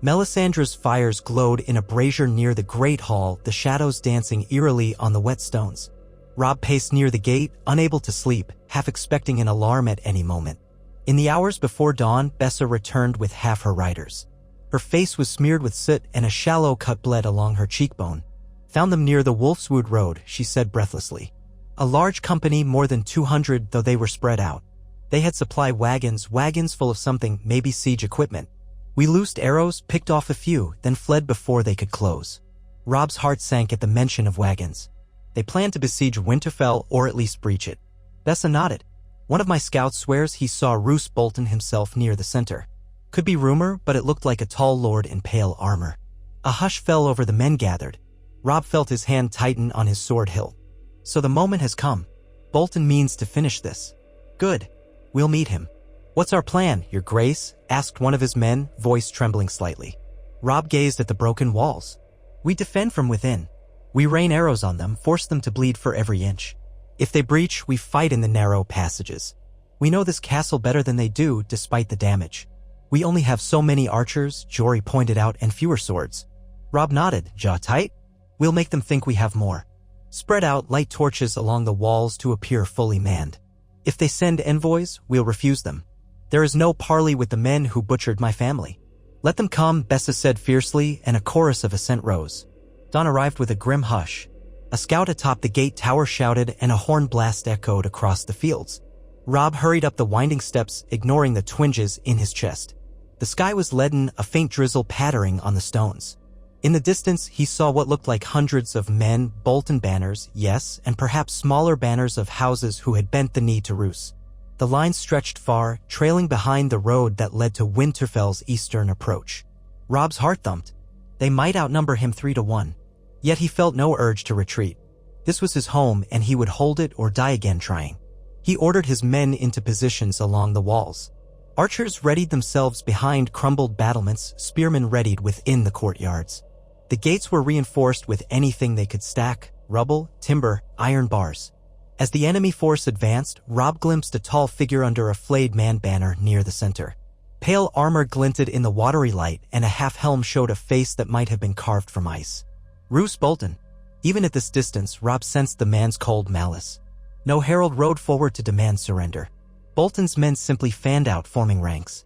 Melisandre's fires glowed in a brazier near the great hall, the shadows dancing eerily on the wet stones. Robb paced near the gate, unable to sleep, half expecting an alarm at any moment. In the hours before dawn, Bessa returned with half her riders. Her face was smeared with soot and a shallow cut bled along her cheekbone. "Found them near the Wolfswood Road," she said breathlessly. "A large company, more than 200, though they were spread out. They had supply wagons full of something, maybe siege equipment. We loosed arrows, picked off a few, then fled before they could close." Robb's heart sank at the mention of wagons. They planned to besiege Winterfell or at least breach it. Bessa nodded. "One of my scouts swears he saw Roose Bolton himself near the center. Could be rumor, but it looked like a tall lord in pale armor." A hush fell over the men gathered. Robb felt his hand tighten on his sword hilt. "So the moment has come. Bolton means to finish this. Good. We'll meet him." "What's our plan, Your Grace?" asked one of his men, voice trembling slightly. Robb gazed at the broken walls. "We defend from within. We rain arrows on them, force them to bleed for every inch. If they breach, we fight in the narrow passages. We know this castle better than they do, despite the damage. We only have so many archers," Jory pointed out, "and fewer swords." Robb nodded, jaw tight. "We'll make them think we have more. Spread out light torches along the walls to appear fully manned. If they send envoys, we'll refuse them. There is no parley with the men who butchered my family." "Let them come," Bessa said fiercely, and a chorus of assent rose. Dawn arrived with a grim hush. A scout atop the gate tower shouted, and a horn blast echoed across the fields. Robb hurried up the winding steps, ignoring the twinges in his chest. The sky was leaden, a faint drizzle pattering on the stones. In the distance, he saw what looked like hundreds of men, Bolton banners, yes, and perhaps smaller banners of houses who had bent the knee to Roose. The line stretched far, trailing behind the road that led to Winterfell's eastern approach. Robb's heart thumped. They might outnumber him 3-1. Yet he felt no urge to retreat. This was his home, and he would hold it or die again trying. He ordered his men into positions along the walls. Archers readied themselves behind crumbled battlements, spearmen readied within the courtyards. The gates were reinforced with anything they could stack: rubble, timber, iron bars. As the enemy force advanced, Robb glimpsed a tall figure under a flayed man banner near the center. Pale armor glinted in the watery light, and a half-helm showed a face that might have been carved from ice. Roose Bolton. Even at this distance, Robb sensed the man's cold malice. No herald rode forward to demand surrender. Bolton's men simply fanned out, forming ranks.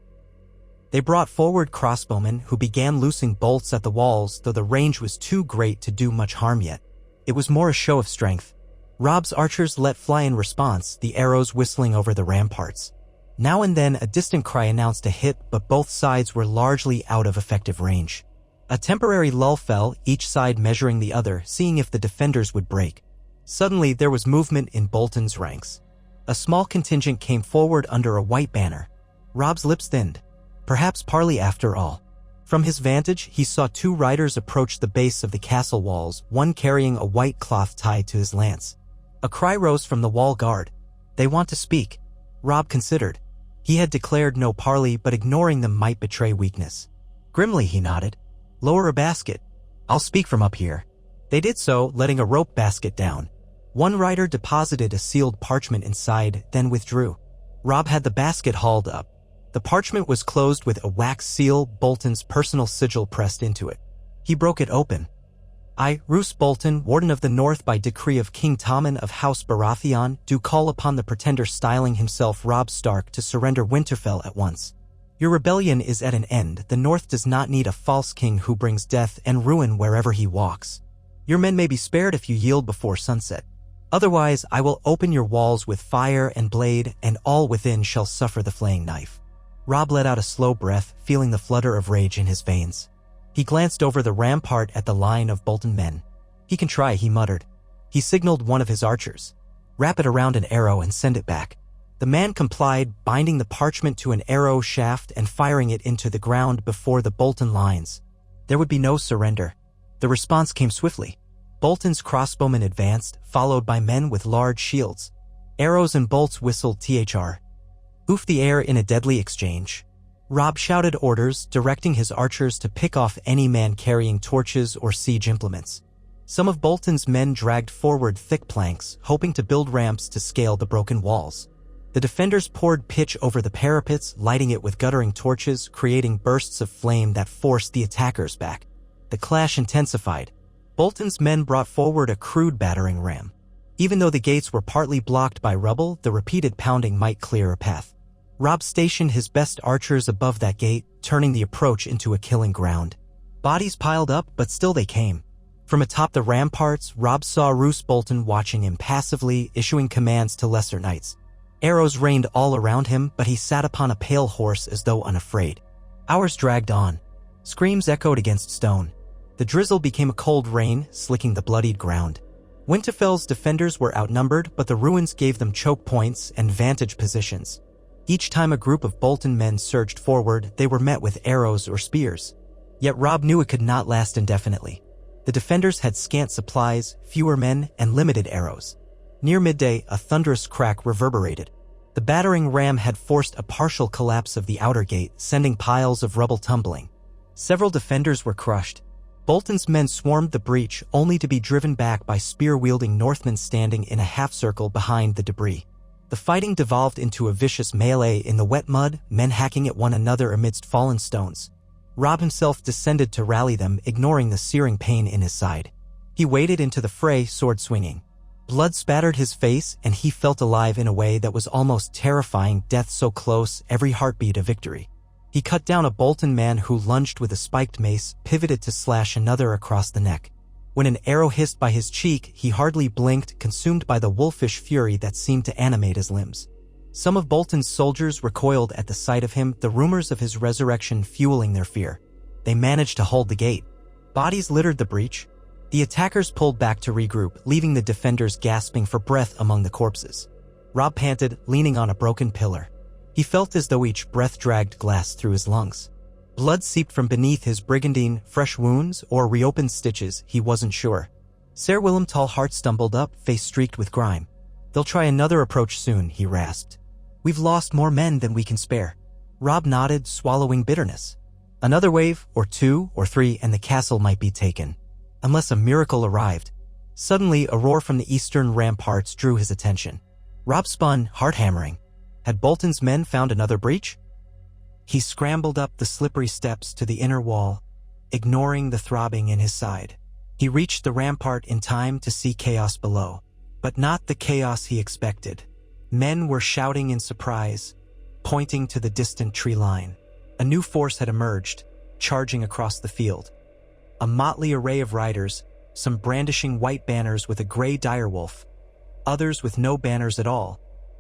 They brought forward crossbowmen who began loosing bolts at the walls, though the range was too great to do much harm yet. It was more a show of strength. Robb's archers let fly in response, the arrows whistling over the ramparts. Now and then a distant cry announced a hit, but both sides were largely out of effective range. A temporary lull fell, each side measuring the other, seeing if the defenders would break. Suddenly there was movement in Bolton's ranks. A small contingent came forward under a white banner. Robb's lips thinned. Perhaps parley after all. From his vantage, he saw two riders approach the base of the castle walls, one carrying a white cloth tied to his lance. A cry rose from the wall guard. "They want to speak." Robb considered. He had declared no parley, but ignoring them might betray weakness. Grimly he nodded. "Lower a basket. I'll speak from up here." They did so, letting a rope basket down. One rider deposited a sealed parchment inside, then withdrew. Robb had the basket hauled up. The parchment was closed with a wax seal, Bolton's personal sigil pressed into it. He broke it open. "I, Roose Bolton, Warden of the North by decree of King Tommen of House Baratheon, do call upon the pretender styling himself Robb Stark to surrender Winterfell at once. Your rebellion is at an end. The North does not need a false king who brings death and ruin wherever he walks. Your men may be spared if you yield before sunset. Otherwise, I will open your walls with fire and blade, and all within shall suffer the flaying knife." Robb let out a slow breath, feeling the flutter of rage in his veins. He glanced over the rampart at the line of Bolton men. "He can try," he muttered. He signaled one of his archers. "Wrap it around an arrow and send it back." The man complied, binding the parchment to an arrow shaft and firing it into the ground before the Bolton lines. There would be no surrender. The response came swiftly. Bolton's crossbowmen advanced, followed by men with large shields. Arrows and bolts whistled thr. Oofed the air in a deadly exchange. Robb shouted orders, directing his archers to pick off any man carrying torches or siege implements. Some of Bolton's men dragged forward thick planks, hoping to build ramps to scale the broken walls. The defenders poured pitch over the parapets, lighting it with guttering torches, creating bursts of flame that forced the attackers back. The clash intensified. Bolton's men brought forward a crude battering ram. Even though the gates were partly blocked by rubble, the repeated pounding might clear a path. Robb stationed his best archers above that gate, turning the approach into a killing ground. Bodies piled up, but still they came. From atop the ramparts, Robb saw Roose Bolton watching impassively, issuing commands to lesser knights. Arrows rained all around him, but he sat upon a pale horse as though unafraid. Hours dragged on. Screams echoed against stone. The drizzle became a cold rain, slicking the bloodied ground. Winterfell's defenders were outnumbered, but the ruins gave them choke points and vantage positions. Each time a group of Bolton men surged forward, they were met with arrows or spears. Yet Robb knew it could not last indefinitely. The defenders had scant supplies, fewer men, and limited arrows. Near midday, a thunderous crack reverberated. The battering ram had forced a partial collapse of the outer gate, sending piles of rubble tumbling. Several defenders were crushed. Bolton's men swarmed the breach, only to be driven back by spear-wielding Northmen standing in a half-circle behind the debris. The fighting devolved into a vicious melee in the wet mud, men hacking at one another amidst fallen stones. Robb himself descended to rally them, ignoring the searing pain in his side. He waded into the fray, sword swinging. Blood spattered his face, and he felt alive in a way that was almost terrifying, death so close, every heartbeat a victory. He cut down a Bolton man who lunged with a spiked mace, pivoted to slash another across the neck. When an arrow hissed by his cheek, he hardly blinked, consumed by the wolfish fury that seemed to animate his limbs. Some of Bolton's soldiers recoiled at the sight of him, the rumors of his resurrection fueling their fear. They managed to hold the gate. Bodies littered the breach. The attackers pulled back to regroup, leaving the defenders gasping for breath among the corpses. Robb panted, leaning on a broken pillar. He felt as though each breath dragged glass through his lungs. Blood seeped from beneath his brigandine, fresh wounds, or reopened stitches, he wasn't sure. Ser Willem Tallheart stumbled up, face streaked with grime. "They'll try another approach soon," he rasped. "We've lost more men than we can spare." Robb nodded, swallowing bitterness. Another wave, or two, or three, and the castle might be taken. Unless a miracle arrived. Suddenly, a roar from the eastern ramparts drew his attention. Robb spun, heart hammering. Had Bolton's men found another breach? He scrambled up the slippery steps to the inner wall, ignoring the throbbing in his side. He reached the rampart in time to see chaos below, but not the chaos he expected. Men were shouting in surprise, pointing to the distant tree line. A new force had emerged, charging across the field. A motley array of riders, some brandishing white banners with a gray direwolf, others with no banners at all,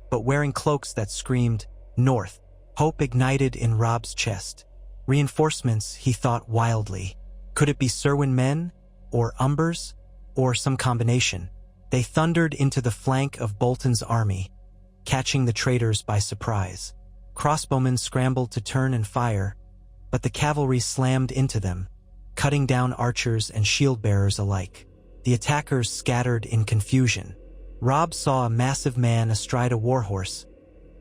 but wearing cloaks that screamed, "North." Hope ignited in Robb's chest. Reinforcements, he thought wildly. Could it be Serwyn men? Or Umbers? Or some combination? They thundered into the flank of Bolton's army, catching the traitors by surprise. Crossbowmen scrambled to turn and fire, but the cavalry slammed into them, cutting down archers and shield-bearers alike. The attackers scattered in confusion. Robb saw a massive man astride a warhorse,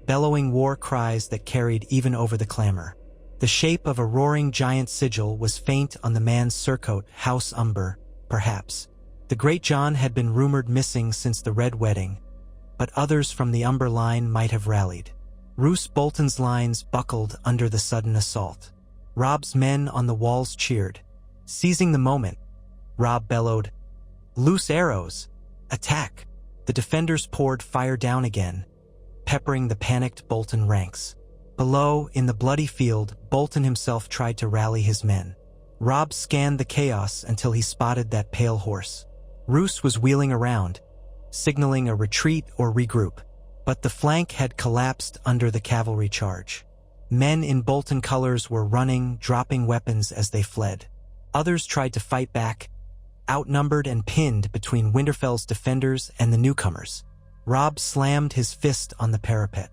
bellowing war cries that carried even over the clamor. The shape of a roaring giant sigil was faint on the man's surcoat, House Umber, perhaps. The Great John had been rumored missing since the Red Wedding, but others from the Umber line might have rallied. Roose Bolton's lines buckled under the sudden assault. Robb's men on the walls cheered. Seizing the moment, Robb bellowed, "Loose arrows! Attack!" The defenders poured fire down again, peppering the panicked Bolton ranks. Below, in the bloody field, Bolton himself tried to rally his men. Robb scanned the chaos until he spotted that pale horse. Roose was wheeling around, signaling a retreat or regroup, but the flank had collapsed under the cavalry charge. Men in Bolton colors were running, dropping weapons as they fled. Others tried to fight back, outnumbered and pinned between Winterfell's defenders and the newcomers. Robb slammed his fist on the parapet.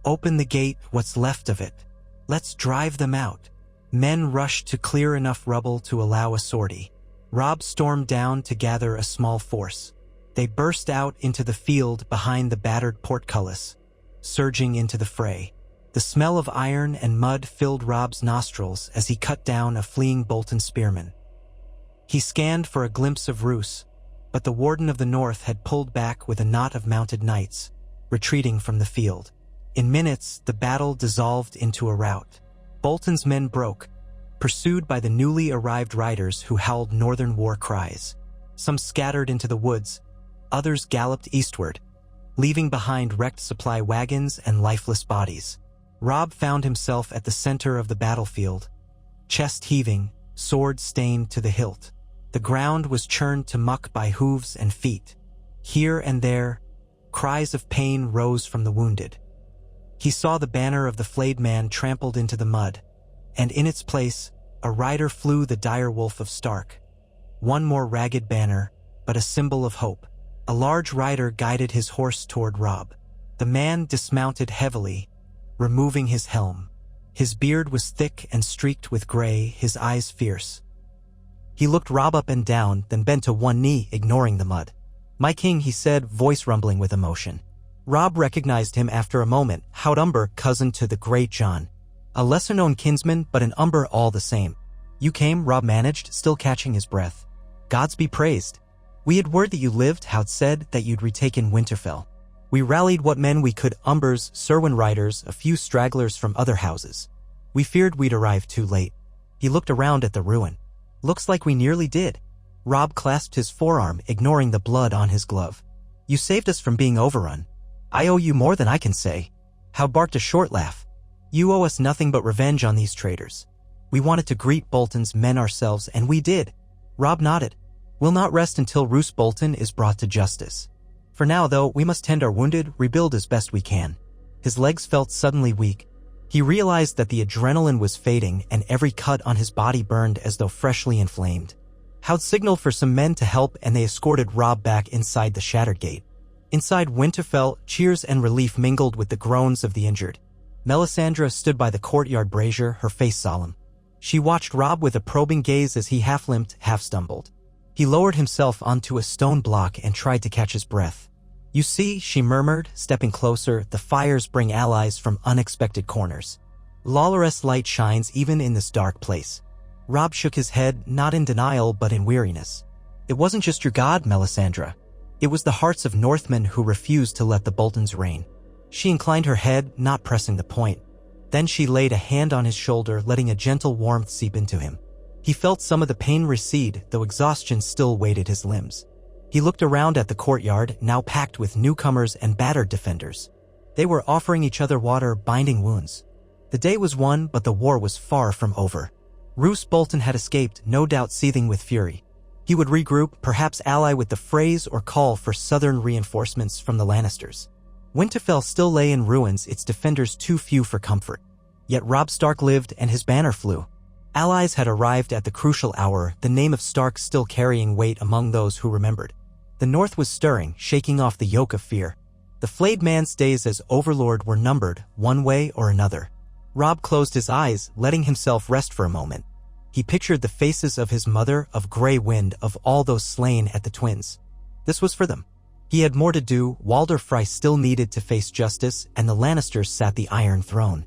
"Open the gate, what's left of it. Let's drive them out." Men rushed to clear enough rubble to allow a sortie. Robb stormed down to gather a small force. They burst out into the field behind the battered portcullis, surging into the fray. The smell of iron and mud filled Robb's nostrils as he cut down a fleeing Bolton spearman. He scanned for a glimpse of Roose, but the Warden of the North had pulled back with a knot of mounted knights, retreating from the field. In minutes, the battle dissolved into a rout. Bolton's men broke, pursued by the newly arrived riders who howled northern war cries. Some scattered into the woods, others galloped eastward, leaving behind wrecked supply wagons and lifeless bodies. Robb found himself at the center of the battlefield, chest heaving, sword stained to the hilt. The ground was churned to muck by hooves and feet. Here and there, cries of pain rose from the wounded. He saw the banner of the flayed man trampled into the mud, and in its place, a rider flew the dire wolf of Stark. One more ragged banner, but a symbol of hope. A large rider guided his horse toward Robb. The man dismounted heavily, removing his helm. His beard was thick and streaked with gray, his eyes fierce. He looked Robb up and down, then bent to one knee, ignoring the mud. "My king," he said, voice rumbling with emotion. Robb recognized him after a moment, Hout Umber, cousin to the great Jon. A lesser-known kinsman, but an Umber all the same. "You came," Robb managed, still catching his breath. "Gods be praised. We had word that you lived," Hout said, "that you'd retaken Winterfell. We rallied what men we could, Umbers, Serwyn riders, a few stragglers from other houses. We feared we'd arrived too late." He looked around at the ruin. "Looks like we nearly did." Robb clasped his forearm, ignoring the blood on his glove. "You saved us from being overrun. I owe you more than I can say." Hout barked a short laugh. "You owe us nothing but revenge on these traitors. We wanted to greet Bolton's men ourselves, and we did." Robb nodded. "We'll not rest until Roose Bolton is brought to justice. For now, though, we must tend our wounded, rebuild as best we can." His legs felt suddenly weak. He realized that the adrenaline was fading, and every cut on his body burned as though freshly inflamed. Hout signaled for some men to help, and they escorted Robb back inside the shattered gate. Inside Winterfell, cheers and relief mingled with the groans of the injured. Melisandre stood by the courtyard brazier, her face solemn. She watched Robb with a probing gaze as he half-limped, half-stumbled. He lowered himself onto a stone block and tried to catch his breath. "You see," she murmured, stepping closer, "the fires bring allies from unexpected corners. Lawlor's light shines even in this dark place." Robb shook his head, not in denial but in weariness. "It wasn't just your god, Melisandre. It was the hearts of Northmen who refused to let the Boltons reign." She inclined her head, not pressing the point. Then she laid a hand on his shoulder, letting a gentle warmth seep into him. He felt some of the pain recede, though exhaustion still weighted his limbs. He looked around at the courtyard, now packed with newcomers and battered defenders. They were offering each other water, binding wounds. The day was won, but the war was far from over. Roose Bolton had escaped, no doubt seething with fury. He would regroup, perhaps ally with the Freys or call for southern reinforcements from the Lannisters. Winterfell still lay in ruins, its defenders too few for comfort. Yet Robb Stark lived and his banner flew. Allies had arrived at the crucial hour, the name of Stark still carrying weight among those who remembered. The North was stirring, shaking off the yoke of fear. The flayed man's days as overlord were numbered, one way or another. Robb closed his eyes, letting himself rest for a moment. He pictured the faces of his mother, of Grey Wind, of all those slain at the Twins. This was for them. He had more to do, Walder Frey still needed to face justice, and the Lannisters sat the Iron Throne.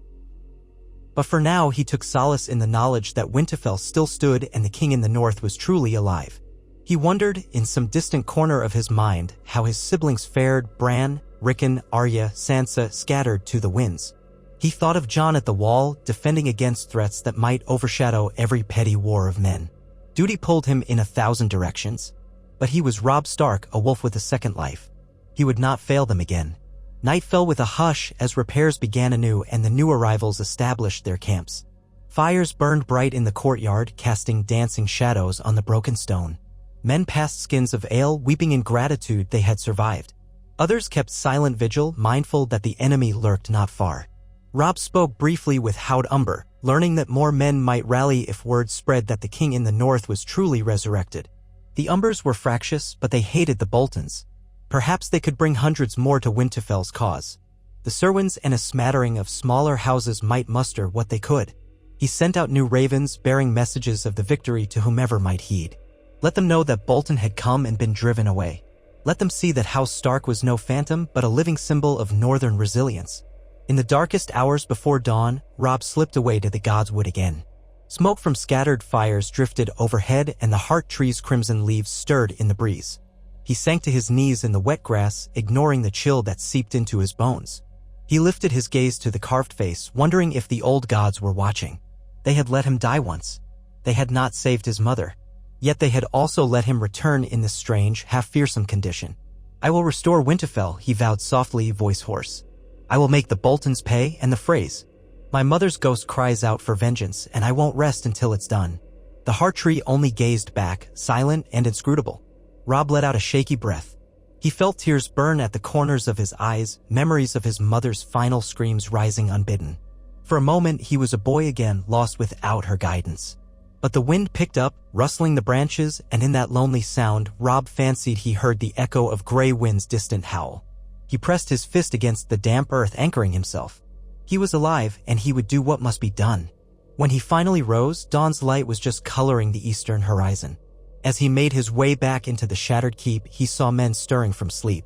But for now he took solace in the knowledge that Winterfell still stood and the king in the north was truly alive. He wondered, in some distant corner of his mind, how his siblings fared, Bran, Rickon, Arya, Sansa, scattered to the winds. He thought of Jon at the wall, defending against threats that might overshadow every petty war of men. Duty pulled him in 1,000 directions. But he was Robb Stark, a wolf with a second life. He would not fail them again. Night fell with a hush as repairs began anew and the new arrivals established their camps. Fires burned bright in the courtyard, casting dancing shadows on the broken stone. Men passed skins of ale, weeping in gratitude they had survived. Others kept silent vigil, mindful that the enemy lurked not far. Robb spoke briefly with Hound Umber, learning that more men might rally if word spread that the king in the north was truly resurrected. The Umbers were fractious, but they hated the Boltons. Perhaps they could bring hundreds more to Winterfell's cause. The Cerwyns and a smattering of smaller houses might muster what they could. He sent out new ravens bearing messages of the victory to whomever might heed. Let them know that Bolton had come and been driven away. Let them see that House Stark was no phantom but a living symbol of northern resilience. In the darkest hours before dawn, Robb slipped away to the Godswood again. Smoke from scattered fires drifted overhead and the heart tree's crimson leaves stirred in the breeze. He sank to his knees in the wet grass, ignoring the chill that seeped into his bones. He lifted his gaze to the carved face, wondering if the old gods were watching. They had let him die once. They had not saved his mother. Yet they had also let him return in this strange, half-fearsome condition. "I will restore Winterfell," he vowed softly, voice hoarse. "I will make the Boltons pay," and the phrase, "My mother's ghost cries out for vengeance, and I won't rest until it's done." The heart tree only gazed back, silent and inscrutable. Robb let out a shaky breath. He felt tears burn at the corners of his eyes, memories of his mother's final screams rising unbidden. For a moment he was a boy again, lost without her guidance. But the wind picked up, rustling the branches, and in that lonely sound, Robb fancied he heard the echo of Grey Wind's distant howl. He pressed his fist against the damp earth, anchoring himself. He was alive, and he would do what must be done. When he finally rose, dawn's light was just coloring the eastern horizon. As he made his way back into the shattered keep, he saw men stirring from sleep.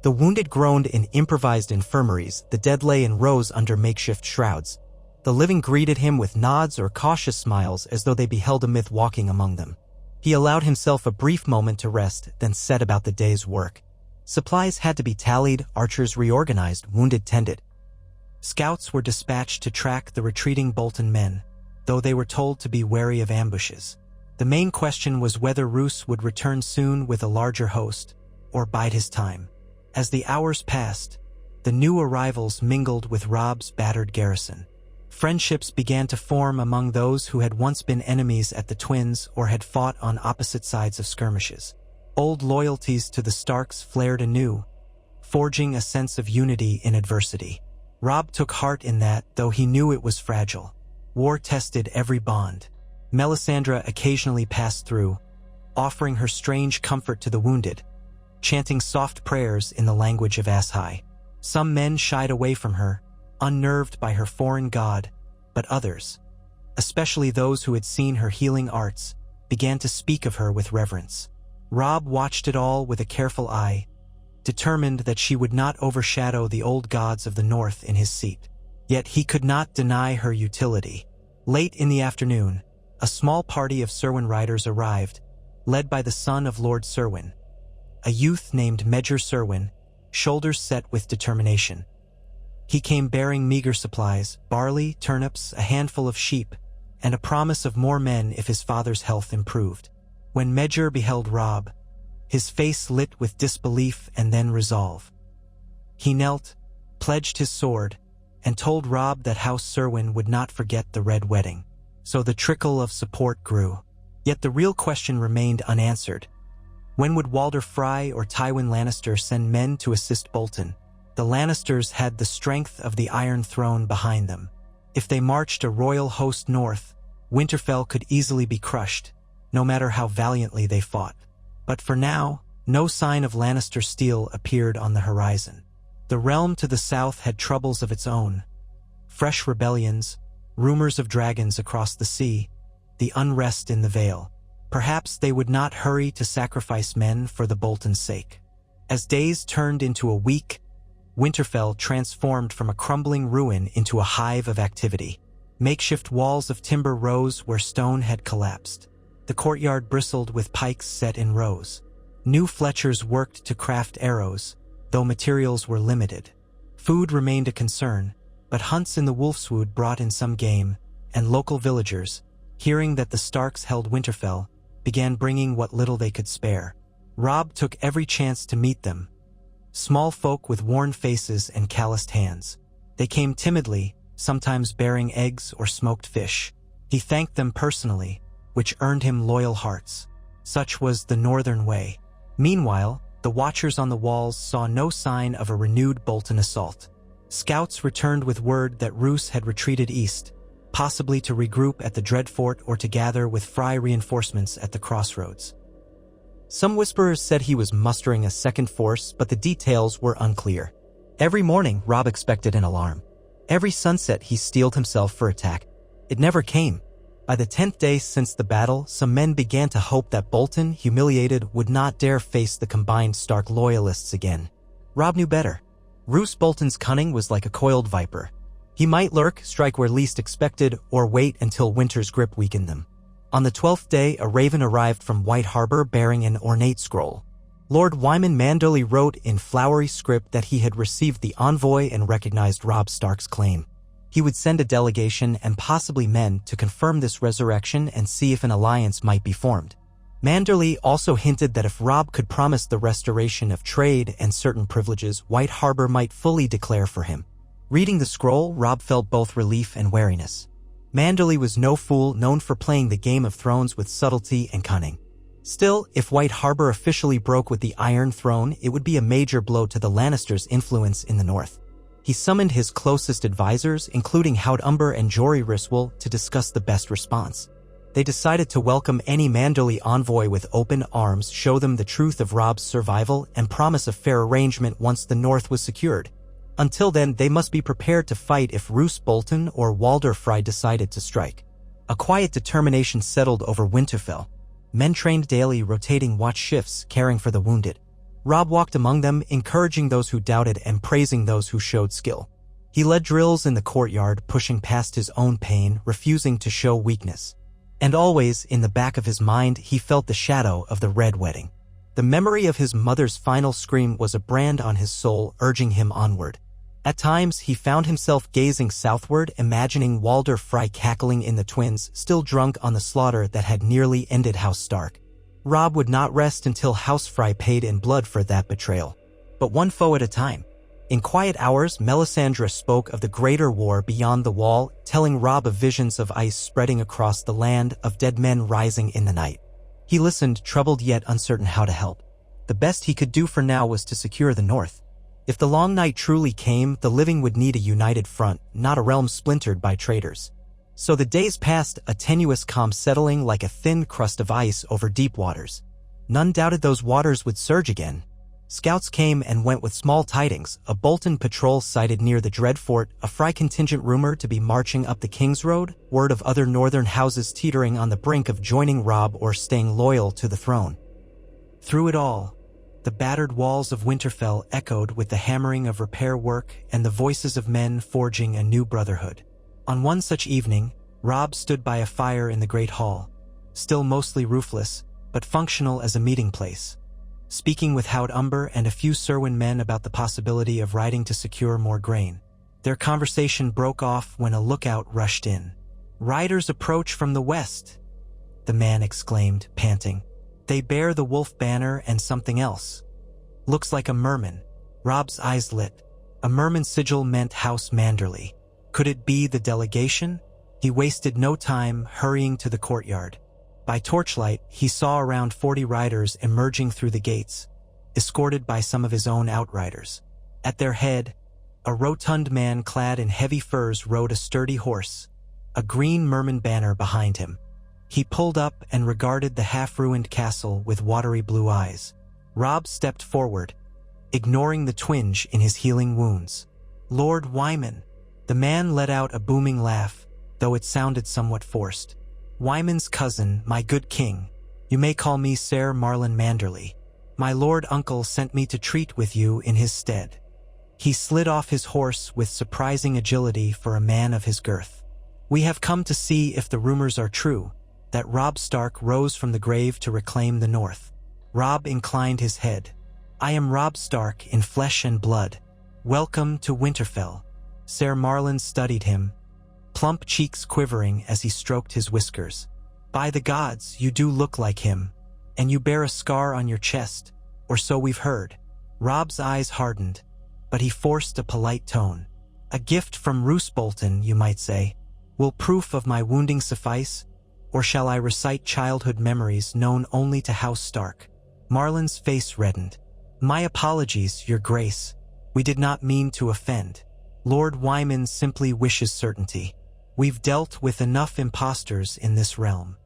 The wounded groaned in improvised infirmaries, the dead lay in rows under makeshift shrouds. The living greeted him with nods or cautious smiles as though they beheld a myth walking among them. He allowed himself a brief moment to rest, then set about the day's work. Supplies had to be tallied, archers reorganized, wounded tended. Scouts were dispatched to track the retreating Bolton men, though they were told to be wary of ambushes. The main question was whether Roose would return soon with a larger host, or bide his time. As the hours passed, the new arrivals mingled with Robb's battered garrison. Friendships began to form among those who had once been enemies at the Twins or had fought on opposite sides of skirmishes. Old loyalties to the Starks flared anew, forging a sense of unity in adversity. Robb took heart in that, though he knew it was fragile. War tested every bond. Melisandre occasionally passed through, offering her strange comfort to the wounded, chanting soft prayers in the language of Ashai. Some men shied away from her, unnerved by her foreign god, but others, especially those who had seen her healing arts, began to speak of her with reverence. Robb watched it all with a careful eye, determined that she would not overshadow the old gods of the north in his seat. Yet he could not deny her utility. Late in the afternoon, a small party of Cerwyn riders arrived, led by the son of Lord Cerwyn, a youth named Medgar Cerwyn, shoulders set with determination. He came bearing meager supplies, barley, turnips, a handful of sheep, and a promise of more men if his father's health improved. When Medgar beheld Robb, his face lit with disbelief and then resolve. He knelt, pledged his sword, and told Robb that House Cerwyn would not forget the Red Wedding. So the trickle of support grew. Yet the real question remained unanswered. When would Walder Frey or Tywin Lannister send men to assist Bolton? The Lannisters had the strength of the Iron Throne behind them. If they marched a royal host north, Winterfell could easily be crushed, no matter how valiantly they fought. But for now, no sign of Lannister steel appeared on the horizon. The realm to the south had troubles of its own. Fresh rebellions, rumors of dragons across the sea, the unrest in the Vale. Perhaps they would not hurry to sacrifice men for the Bolton's sake. As days turned into a week, Winterfell transformed from a crumbling ruin into a hive of activity. Makeshift walls of timber rose where stone had collapsed. The courtyard bristled with pikes set in rows. New Fletchers worked to craft arrows, though materials were limited. Food remained a concern, but hunts in the Wolfswood brought in some game, and local villagers, hearing that the Starks held Winterfell, began bringing what little they could spare. Robb took every chance to meet them. Small folk with worn faces and calloused hands. They came timidly, sometimes bearing eggs or smoked fish. He thanked them personally, which earned him loyal hearts. Such was the northern way. Meanwhile, the watchers on the walls saw no sign of a renewed Bolton assault. Scouts returned with word that Roose had retreated east, possibly to regroup at the Dreadfort or to gather with Frey reinforcements at the crossroads. Some whisperers said he was mustering a second force, but the details were unclear. Every morning, Robb expected an alarm. Every sunset, he steeled himself for attack. It never came. By the 10th day since the battle, some men began to hope that Bolton, humiliated, would not dare face the combined Stark loyalists again. Robb knew better. Roose Bolton's cunning was like a coiled viper. He might lurk, strike where least expected, or wait until winter's grip weakened them. On the 12th day, a raven arrived from White Harbor bearing an ornate scroll. Lord Wyman Manderley wrote in flowery script that he had received the envoy and recognized Robb Stark's claim. He would send a delegation and possibly men to confirm this resurrection and see if an alliance might be formed. Manderley also hinted that if Robb could promise the restoration of trade and certain privileges, White Harbor might fully declare for him. Reading the scroll, Robb felt both relief and wariness. Manderley was no fool, known for playing the Game of Thrones with subtlety and cunning. Still, if White Harbor officially broke with the Iron Throne, it would be a major blow to the Lannisters' influence in the north. He summoned his closest advisors, including Hound Umber and Jory Riswell, to discuss the best response. They decided to welcome any Manderley envoy with open arms, show them the truth of Robb's survival, and promise a fair arrangement once the north was secured. Until then, they must be prepared to fight if Roose Bolton or Walder Frey decided to strike. A quiet determination settled over Winterfell. Men trained daily, rotating watch shifts, caring for the wounded. Robb walked among them, encouraging those who doubted and praising those who showed skill. He led drills in the courtyard, pushing past his own pain, refusing to show weakness. And always, in the back of his mind, he felt the shadow of the Red Wedding. The memory of his mother's final scream was a brand on his soul, urging him onward. At times, he found himself gazing southward, imagining Walder Frey cackling in the twins, still drunk on the slaughter that had nearly ended House Stark. Robb would not rest until House Frey paid in blood for that betrayal. But one foe at a time. In quiet hours, Melisandre spoke of the greater war beyond the wall, telling Robb of visions of ice spreading across the land, of dead men rising in the night. He listened, troubled yet uncertain how to help. The best he could do for now was to secure the north. If the long night truly came, the living would need a united front, not a realm splintered by traitors. So the days passed, a tenuous calm settling like a thin crust of ice over deep waters. None doubted those waters would surge again. Scouts came and went with small tidings, a Bolton patrol sighted near the Dreadfort, a Frey contingent rumored to be marching up the King's Road, word of other northern houses teetering on the brink of joining Robb or staying loyal to the throne. Through it all, the battered walls of Winterfell echoed with the hammering of repair work and the voices of men forging a new brotherhood. On one such evening, Robb stood by a fire in the great hall, still mostly roofless, but functional as a meeting place, speaking with Hound Umber and a few Serwyn men about the possibility of riding to secure more grain. Their conversation broke off when a lookout rushed in. "Riders approach from the west," the man exclaimed, panting. "They bear the wolf banner and something else. Looks like a merman." Robb's eyes lit. A merman sigil meant House Manderley. Could it be the delegation? He wasted no time, hurrying to the courtyard. By torchlight, he saw around 40 riders emerging through the gates, escorted by some of his own outriders. At their head, a rotund man clad in heavy furs rode a sturdy horse, a green merman banner behind him. He pulled up and regarded the half-ruined castle with watery blue eyes. Robb stepped forward, ignoring the twinge in his healing wounds. "Lord Wyman." The man let out a booming laugh, though it sounded somewhat forced. "Wyman's cousin, my good king. You may call me Ser Marlon Manderley. My lord uncle sent me to treat with you in his stead." He slid off his horse with surprising agility for a man of his girth. "We have come to see if the rumors are true, that Robb Stark rose from the grave to reclaim the north." Robb inclined his head. "I am Robb Stark in flesh and blood. Welcome to Winterfell." Ser Marlon studied him, plump cheeks quivering as he stroked his whiskers. "By the gods, you do look like him, and you bear a scar on your chest, or so we've heard." Robb's eyes hardened, but he forced a polite tone. "A gift from Roose Bolton, you might say. Will proof of my wounding suffice?" or shall I recite childhood memories known only to House Stark? Marlon's face reddened. My apologies, Your Grace. We did not mean to offend. Lord Wyman simply wishes certainty. We've dealt with enough impostors in this realm.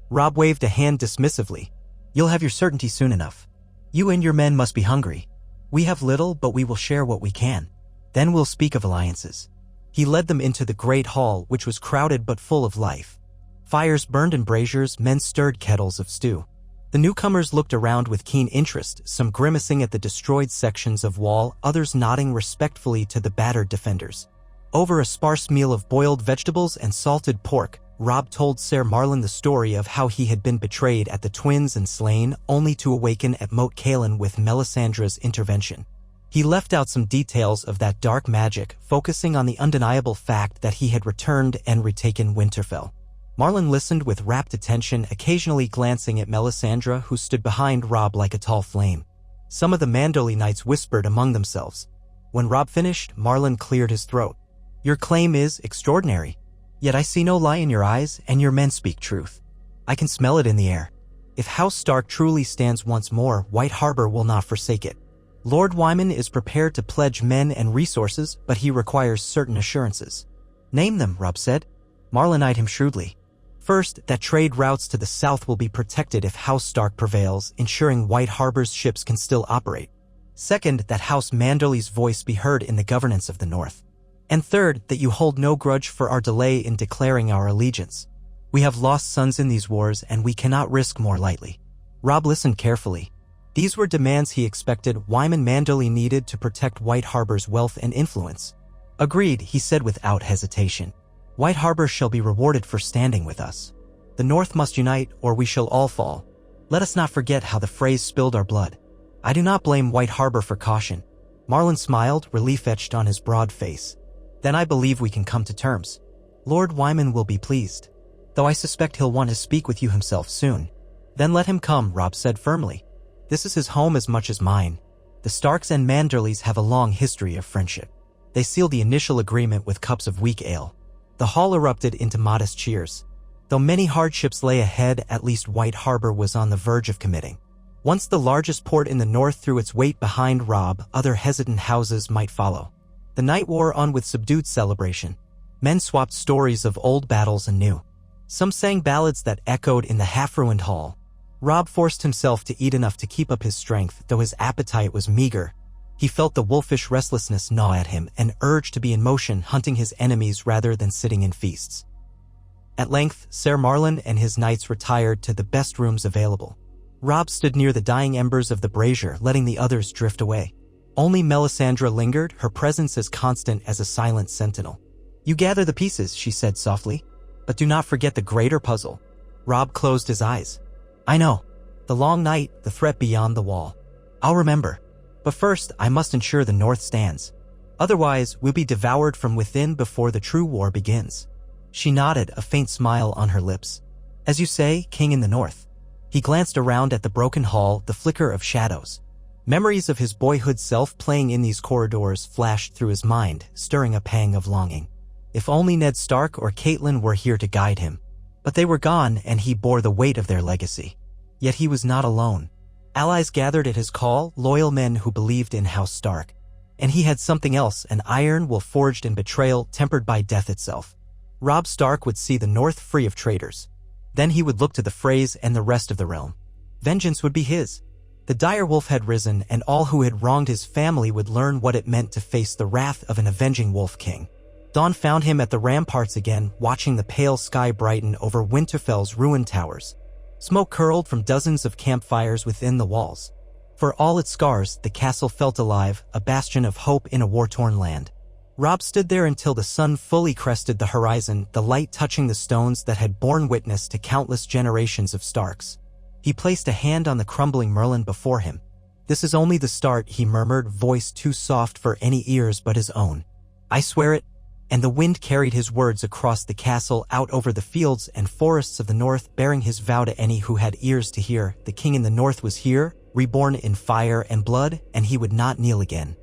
Robb waved a hand dismissively. You'll have your certainty soon enough. You and your men must be hungry. We have little, but we will share what we can. Then we'll speak of alliances. He led them into the great hall, which was crowded but full of life. Fires burned in braziers, men stirred kettles of stew. The newcomers looked around with keen interest, some grimacing at the destroyed sections of wall, others nodding respectfully to the battered defenders. Over a sparse meal of boiled vegetables and salted pork, Robb told Ser Marlon the story of how he had been betrayed at the Twins and slain, only to awaken at Moat Cailin with Melisandre's intervention. He left out some details of that dark magic, focusing on the undeniable fact that he had returned and retaken Winterfell. Marlon listened with rapt attention, occasionally glancing at Melisandre, who stood behind Robb like a tall flame. Some of the Manderly knights whispered among themselves. When Robb finished, Marlon cleared his throat. Your claim is extraordinary. Yet I see no lie in your eyes, and your men speak truth. I can smell it in the air. If House Stark truly stands once more, White Harbor will not forsake it. Lord Wyman is prepared to pledge men and resources, but he requires certain assurances. Name them, Robb said. Marlon eyed him shrewdly. First, that trade routes to the south will be protected if House Stark prevails, ensuring White Harbor's ships can still operate. Second, that House Manderly's voice be heard in the governance of the north. And third, that you hold no grudge for our delay in declaring our allegiance. We have lost sons in these wars, and we cannot risk more lightly. Robb listened carefully. These were demands he expected Wyman Manderly needed to protect White Harbor's wealth and influence. Agreed, he said without hesitation. White Harbor shall be rewarded for standing with us. The North must unite, or we shall all fall. Let us not forget how the phrase spilled our blood. I do not blame White Harbor for caution. Marlon smiled, relief etched on his broad face. Then I believe we can come to terms. Lord Wyman will be pleased. Though I suspect he'll want to speak with you himself soon. Then let him come, Robb said firmly. This is his home as much as mine. The Starks and Manderlys have a long history of friendship. They sealed the initial agreement with cups of weak ale. The hall erupted into modest cheers. Though many hardships lay ahead, at least White Harbor was on the verge of committing. Once the largest port in the north threw its weight behind Robb, other hesitant houses might follow. The night wore on with subdued celebration. Men swapped stories of old battles and new. Some sang ballads that echoed in the half-ruined hall. Robb forced himself to eat enough to keep up his strength, though his appetite was meager. He felt the wolfish restlessness gnaw at him, an urge to be in motion, hunting his enemies rather than sitting in feasts. At length, Ser Marlon and his knights retired to the best rooms available. Robb stood near the dying embers of the brazier, letting the others drift away. Only Melisandre lingered, her presence as constant as a silent sentinel. You gather the pieces, she said softly, but do not forget the greater puzzle. Robb closed his eyes. I know. The long night, the threat beyond the wall. I'll remember. But first, I must ensure the North stands. Otherwise, we'll be devoured from within before the true war begins. She nodded, a faint smile on her lips. As you say, King in the North. He glanced around at the broken hall, the flicker of shadows. Memories of his boyhood self playing in these corridors flashed through his mind, stirring a pang of longing. If only Ned Stark or Catelyn were here to guide him. But they were gone, and he bore the weight of their legacy. Yet he was not alone. Allies gathered at his call, loyal men who believed in House Stark. And he had something else, an iron will forged in betrayal, tempered by death itself. Robb Stark would see the North free of traitors. Then he would look to the Freys and the rest of the realm. Vengeance would be his. The dire wolf had risen, and all who had wronged his family would learn what it meant to face the wrath of an avenging wolf king. Dawn found him at the ramparts again, watching the pale sky brighten over Winterfell's ruined towers. Smoke curled from dozens of campfires within the walls. For all its scars, the castle felt alive, a bastion of hope in a war-torn land. Robb stood there until the sun fully crested the horizon, the light touching the stones that had borne witness to countless generations of Starks. He placed a hand on the crumbling Merlin before him. This is only the start, he murmured, voice too soft for any ears but his own. I swear it. And the wind carried his words across the castle, out over the fields and forests of the north, bearing his vow to any who had ears to hear. The king in the north was here, reborn in fire and blood, and he would not kneel again.